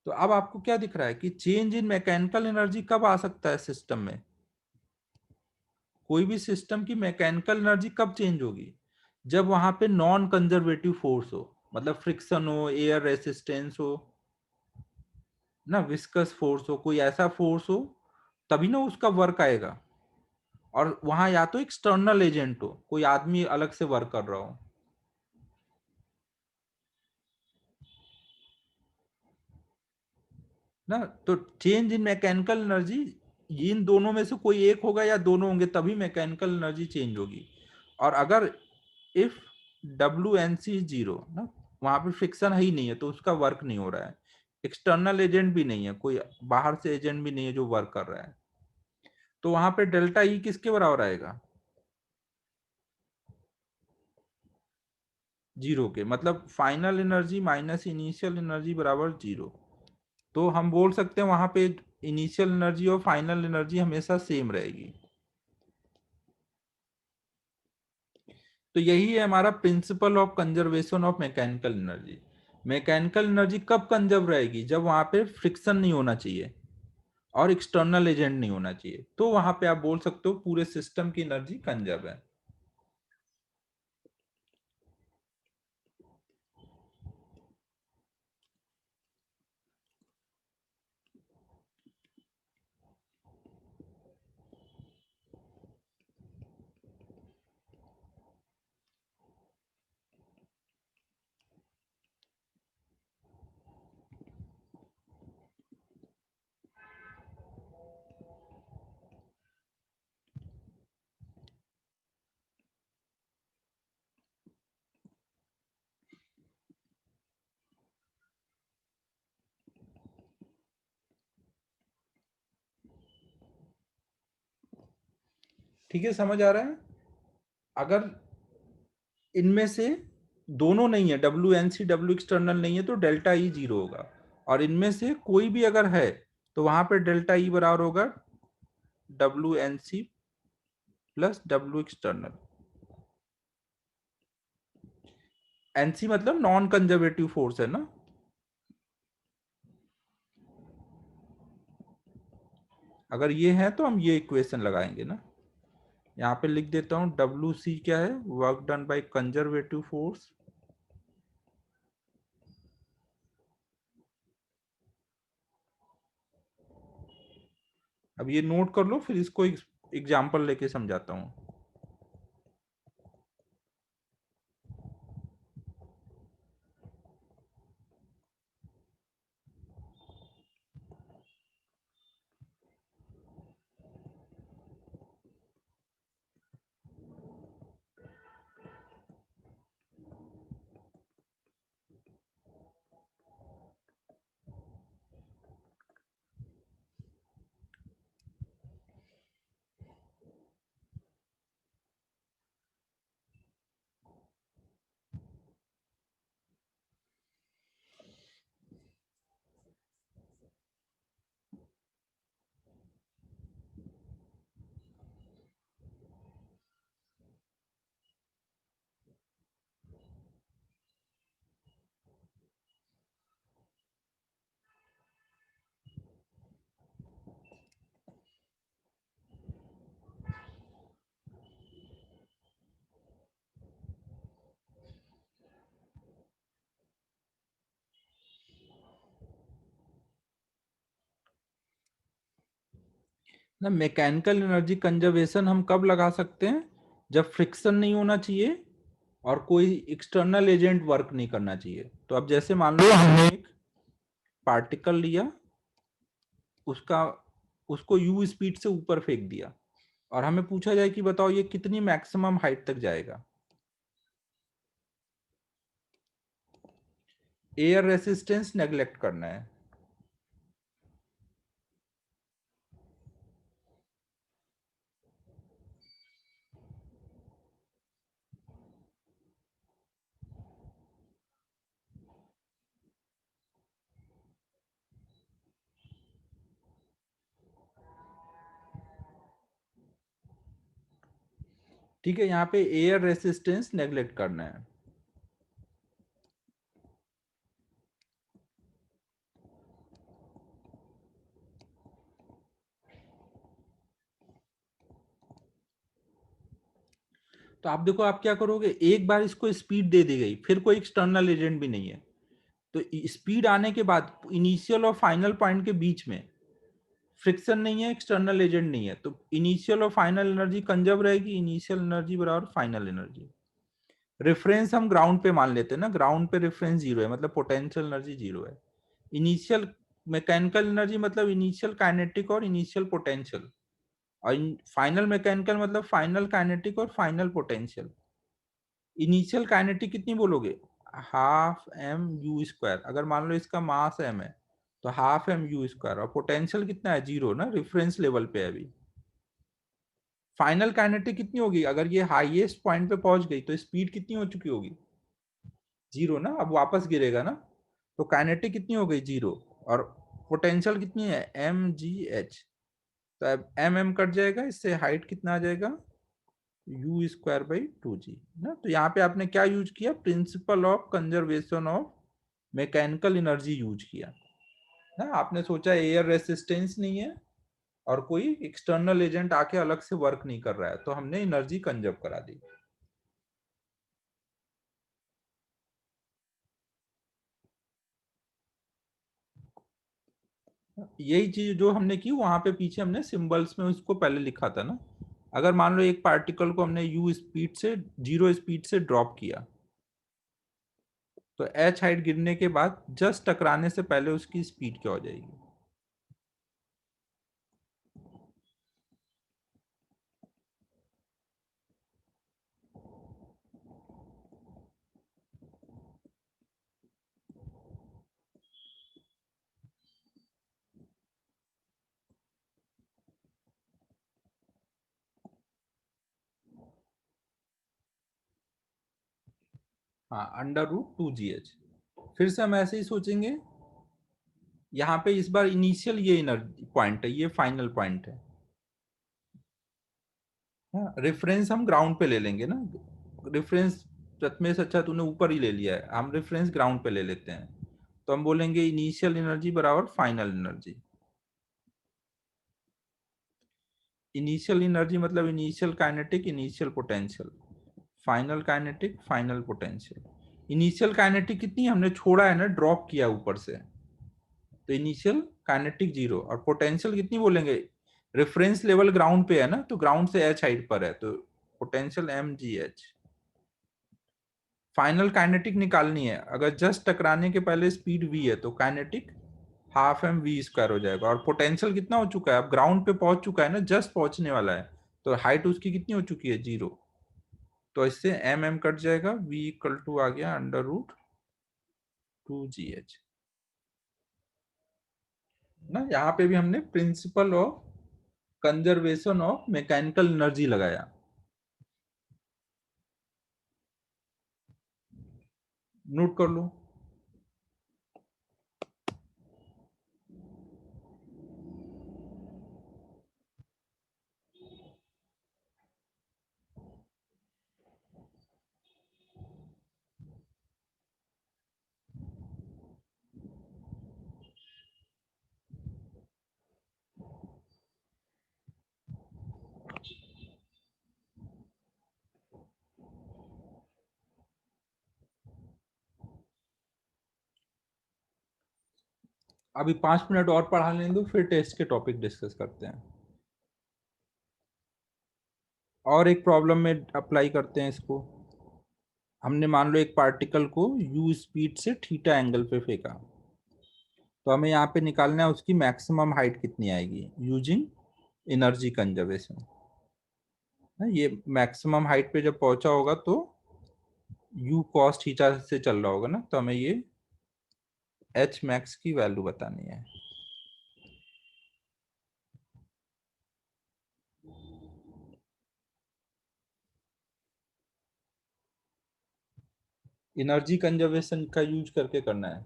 तो अब आपको क्या दिख रहा है कि चेंज इन मैकेनिकल एनर्जी कब आ सकता है सिस्टम में। कोई भी सिस्टम की मैकेनिकल एनर्जी कब चेंज होगी, जब वहां पे नॉन कंजर्वेटिव फोर्स हो, मतलब फ्रिक्शन हो, एयर रेसिस्टेंस हो ना, विस्कस फोर्स हो, कोई ऐसा फोर्स हो, तभी ना उसका वर्क आएगा। और वहां या तो एक्सटर्नल एजेंट हो, कोई आदमी अलग से वर्क कर रहा हो ना। तो चेंज इन मैकेनिकल एनर्जी, इन दोनों में से कोई एक होगा या दोनों होंगे तभी मैकेनिकल एनर्जी चेंज होगी। और अगर if W N C zero ना, वहां पे फ्रिक्शन है ही नहीं है तो उसका वर्क नहीं हो रहा है। एक्सटर्नल एजेंट भी नहीं है, कोई बाहर से एजेंट भी नहीं है जो वर्क कर रहा है, तो वहां पे डेल्टा ई किसके बराबर आएगा? जीरो के, मतलब final energy minus initial energy बराबर जीरो। तो हम बोल सकते हैं वहां पे इनिशियल एनर्जी और फाइनल एनर्जी हमेशा सेम रहेगी। तो यही है हमारा principal of conservation of mechanical energy. Mechanical energy कब कंजर्व रहेगी? जब वहां पे फ्रिक्शन नहीं होना चाहिए और एक्सटर्नल एजेंट नहीं होना चाहिए, तो वहां पे आप बोल सकते हो पूरे सिस्टम की एनर्जी कंजर्व है। ठीक है, समझ आ रहा है? अगर इनमें से दोनों नहीं है, W N C W external नहीं है, तो डेल्टा ई जीरो होगा। और इनमें से कोई भी अगर है तो वहां पे डेल्टा ई बराबर होगा W N C plus W external. NC मतलब नॉन कंजर्वेटिव फोर्स है ना। अगर ये है तो हम ये इक्वेशन लगाएंगे ना। यहाँ पे लिख देता हूँ, डब्ल्यू सी क्या है? Work done by conservative force. अब ये नोट कर लो, फिर इसको एग्जाम्पल लेके समझाता हूँ। ना, मैकेनिकल एनर्जी कंजर्वेशन हम कब लगा सकते हैं? जब फ्रिक्शन नहीं होना चाहिए और कोई एक्सटर्नल एजेंट वर्क नहीं करना चाहिए। तो अब जैसे मान लो हमने एक पार्टिकल लिया, उसका उसको यू स्पीड से ऊपर फेंक दिया, और हमें पूछा जाए कि बताओ ये कितनी मैक्सिमम हाइट तक जाएगा। एयर रेसिस्टेंस नेग्लेक्ट करना है। ठीक है, यहाँ पे एयर रेसिस्टेंस नेग्लेक्ट करना है। तो आप देखो, आप क्या करोगे, एक बार इसको स्पीड दे दी गई, फिर कोई एक्सटर्नल एजेंट भी नहीं है, तो स्पीड आने के बाद इनिशियल और फाइनल पॉइंट के बीच में फ्रिक्शन नहीं है, एक्सटर्नल एजेंट नहीं है, तो इनिशियल और फाइनल एनर्जी कंजर्व रहेगी। इनिशियल एनर्जी बराबर फाइनल एनर्जी। रेफरेंस हम ग्राउंड पे मान लेते हैं ना, ग्राउंड पे रेफरेंस जीरो है, मतलब पोटेंशियल एनर्जी जीरो है। इनिशियल मैकेनिकल एनर्जी मतलब इनिशियल काइनेटिक और इनिशियल पोटेंशियल, और फाइनल मैकेनिकल मतलब फाइनल काइनेटिक और फाइनल पोटेंशियल। इनिशियल काइनेटिक कितनी बोलोगे? Half M U square. अगर मान लो इसका मास एम है, तो हाफ एम यू स्क्वायर, और पोटेंशियल कितना है, जीरो ना, रेफरेंस लेवल पे है अभी। फाइनल काइनेटिक कितनी होगी, अगर ये हाईएस्ट पॉइंट पे पहुंच गई तो स्पीड कितनी हो चुकी होगी, जीरो ना, अब वापस गिरेगा ना, तो काइनेटिक कितनी हो गई, जीरो। और पोटेंशियल कितनी है, एम जी एच। तो अब एम एम कट जाएगा, इससे हाइट कितना आ जाएगा, यू स्क्वायर बाई टू जी ना। तो यहाँ पे आपने क्या यूज किया, principal of conservation of mechanical energy use किया ना। आपने सोचा एयर रेसिस्टेंस नहीं है और कोई एक्सटर्नल एजेंट आके अलग से वर्क नहीं कर रहा है, तो हमने एनर्जी कंजर्व करा दी। यही चीज जो हमने की वहां पे पीछे हमने सिंबल्स में उसको पहले लिखा था ना। अगर मान लो एक पार्टिकल को हमने यू स्पीड से, जीरो स्पीड से ड्रॉप किया, तो एच हाइट गिरने के बाद जस्ट टकराने से पहले उसकी स्पीड क्या हो जाएगी। हाँ, under root two G H. फिर से हम ऐसे ही सोचेंगे, यहाँ पे इस बार इनिशियल ये एनर्जी पॉइंट है, ये फाइनल पॉइंट है। हाँ, रेफरेंस हम ग्राउंड पे ले लेंगे ना। रेफरेंस, प्रथमेश अच्छा तूने ऊपर ही ले लिया है, हम रेफरेंस ग्राउंड पे ले लेते हैं। तो हम बोलेंगे इनिशियल एनर्जी बराबर फाइनल एनर्जी। इनिशियल एनर्जी मतलब initial kinetic, initial potential, final kinetic, final potential. Initial kinetic कितनी हमने छोड़ा है ना, ड्रॉप किया ऊपर से, तो इनिशियल काइनेटिक जीरो। और पोटेंशियल कितनी बोलेंगे, रेफरेंस लेवल ग्राउंड पे है ना, तो ग्राउंड से एच हाइट पर है, तो potential M G H. Final kinetic निकालनी है, अगर जस्ट टकराने के पहले स्पीड वी है तो kinetic half M V square हो जाएगा। और पोटेंशियल कितना हो चुका है, अब ग्राउंड पे पहुंच चुका है ना, जस्ट पहुंचने वाला है, तो हाइट उसकी कितनी हो चुकी है, जीरो। तो इससे एम एम कट जाएगा, वी इक्वल टू आ गया under root two G H ना। यहाँ पे भी हमने principle of conservation of mechanical energy लगाया। नोट कर लो। अभी 5 मिनट और पढ़ा लें दो, फिर टेस्ट के टॉपिक डिस्कस करते हैं। और एक प्रॉब्लम में अप्लाई करते हैं इसको। हमने मान लो एक पार्टिकल को यू स्पीड से थीटा एंगल पे फेंका, तो हमें यहाँ पे निकालना है उसकी मैक्सिमम हाइट कितनी आएगी यूजिंग एनर्जी कंजर्वेशन। ये मैक्सिमम हाइट पे जब पहुंचा होगा तो यू कॉस थीटा से चल रहा होगा ना, तो हमें ये एच मैक्स की वैल्यू बतानी है। एनर्जी कंजर्वेशन का यूज करके करना है।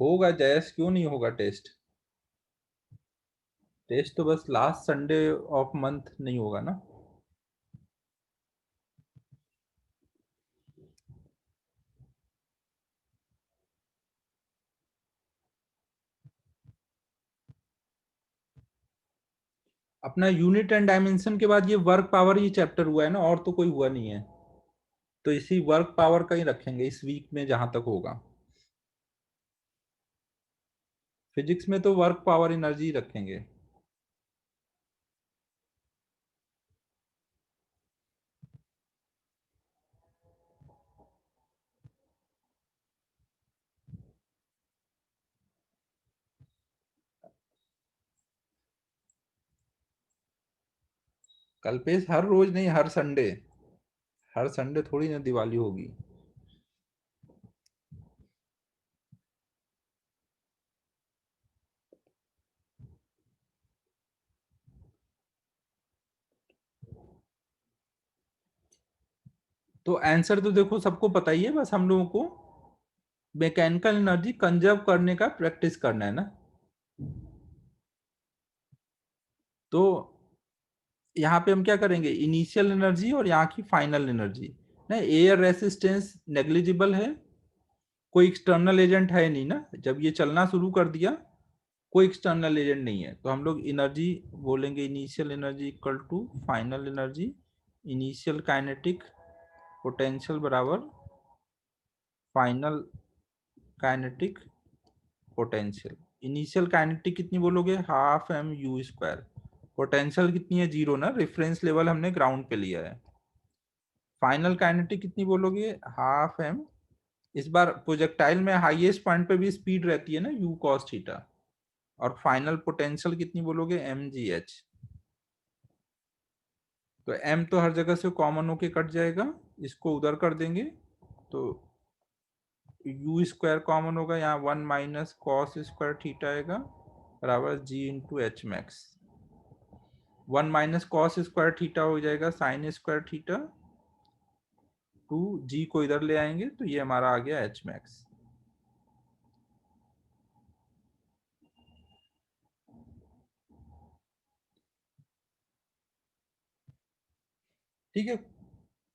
होगा जयस, क्यों नहीं होगा टेस्ट। टेस्ट तो बस लास्ट संडे ऑफ मंथ नहीं होगा ना। अपना यूनिट एंड डायमेंशन के बाद ये वर्क पावर ही चैप्टर हुआ है ना, और तो कोई हुआ नहीं है। तो इसी वर्क पावर का ही रखेंगे इस वीक में जहां तक होगा। फिजिक्स में तो वर्क पावर एनर्जी रखेंगे। कल्पेश हर रोज नहीं, हर संडे। हर संडे थोड़ी ना दिवाली होगी। तो आंसर तो देखो सबको पता ही है, बस हम लोगों को मैकेनिकल एनर्जी कंजर्व करने का प्रैक्टिस करना है ना। तो यहाँ पे हम क्या करेंगे, इनिशियल एनर्जी और यहाँ की फाइनल एनर्जी। ना एयर रेसिस्टेंस नेग्लिजिबल है, कोई एक्सटर्नल एजेंट है नहीं ना, जब ये चलना शुरू कर दिया कोई एक्सटर्नल एजेंट नहीं है, तो हम लोग एनर्जी बोलेंगे initial energy equal to final energy. Initial kinetic potential बराबर final kinetic potential. Initial kinetic कितनी बोलोगे, half M U square. Potential कितनी है, जीरो ना, रेफरेंस लेवल हमने ग्राउंड पे लिया है। फाइनल काइनेटिक कितनी बोलोगे, हाफ एम। इस बार प्रोजेक्टाइल में हाईएस्ट पॉइंट पे भी स्पीड रहती है ना, यू कॉस थीटा। और फाइनल पोटेंशियल कितनी बोलोगे, एम जी एच। तो m तो हर जगह से कॉमन होके कट जाएगा, इसको उधर कर देंगे तो यू स्क्वायर कॉमन होगा, यहाँ 1 - cos² थीटा आएगा बराबर g into H max. 1 - cos² theta हो जाएगा sin² थीटा, 2g को इधर ले आएंगे तो ये हमारा आ गया एच मैक्स। ठीक है,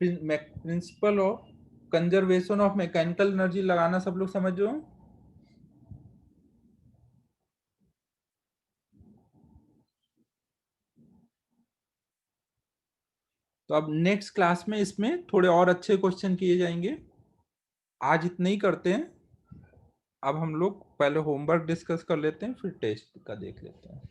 principal of conservation of mechanical energy लगाना सब लोग समझ हो। तो अब नेक्स्ट क्लास में इसमें थोड़े और अच्छे क्वेश्चन किए जाएंगे, आज इतने ही करते हैं। अब हम लोग पहले होमवर्क डिस्कस कर लेते हैं, फिर टेस्ट का देख लेते हैं।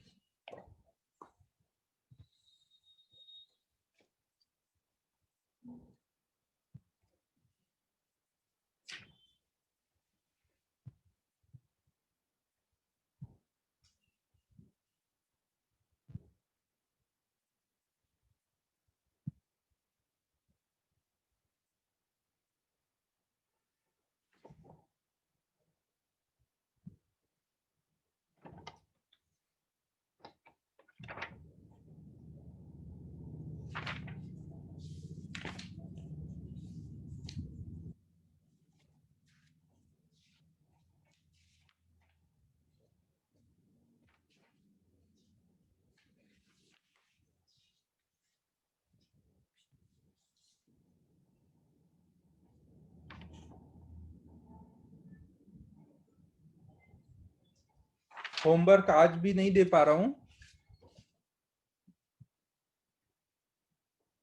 होमवर्क आज भी नहीं दे पा रहा हूँ,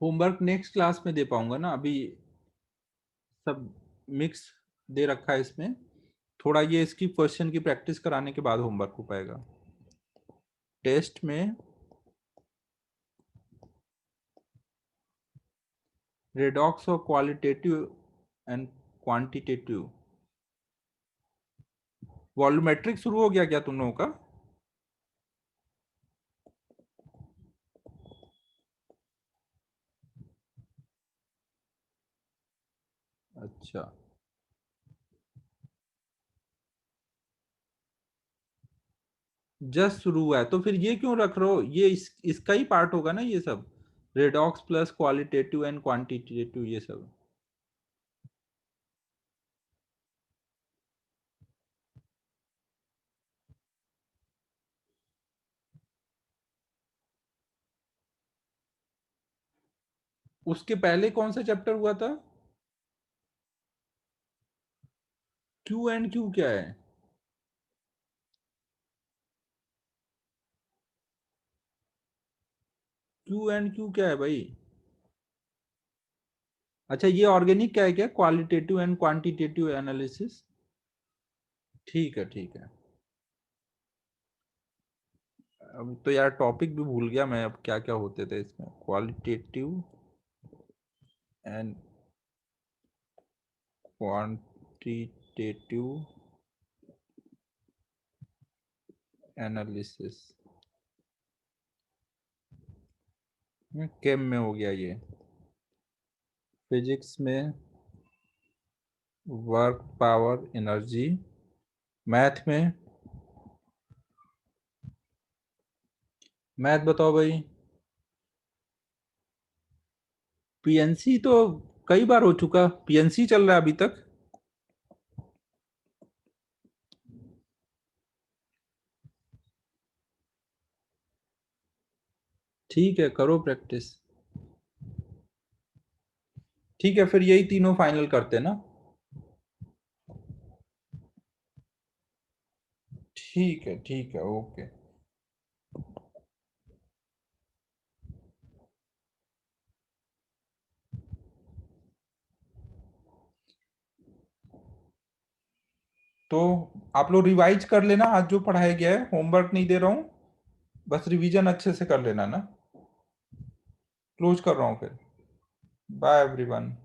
होमवर्क नेक्स्ट क्लास में दे पाऊंगा ना, अभी सब मिक्स दे रखा है इसमें। थोड़ा ये इसकी क्वेश्चन की प्रैक्टिस कराने के बाद होमवर्क हो पाएगा। टेस्ट में रेडॉक्स और क्वालिटेटिव एंड क्वांटिटेटिव, वॉल्यूमेट्रिक शुरू हो गया क्या तुम लोगों का? अच्छा, जस्ट शुरू हुआ है तो फिर ये क्यों रख रहे हो, ये इसका ही पार्ट होगा ना ये सब, redox plus qualitative and quantitative ये सब। उसके पहले कौन सा चैप्टर हुआ था? क्यू एंड क्यू क्या है? क्यू एंड क्यू क्या है भाई? अच्छा, ये ऑर्गेनिक क्या है, क्या क्वालिटेटिव एंड क्वांटिटेटिव एनालिसिस? ठीक है ठीक है। अब तो यार टॉपिक भी भूल गया मैं, अब क्या क्या होते थे इसमें, क्वालिटेटिव एंड क्वांटिटेटिव एनालिसिस। केम में हो गया ये, फिजिक्स में वर्क पावर एनर्जी, मैथ में, मैथ बताओ भाई। पीएनसी तो कई बार हो चुका, पीएनसी चल रहा है अभी तक। ठीक है, करो प्रैक्टिस। ठीक है, फिर यही तीनों फाइनल करते हैं ना। ठीक है, ओके। तो आप लोग रिवाइज कर लेना, आज जो पढ़ाया गया है, होमवर्क नहीं दे रहा हूँ, बस रिवीजन अच्छे से कर लेना ना। क्लोज कर रहा हूँ फिर। Bye everyone.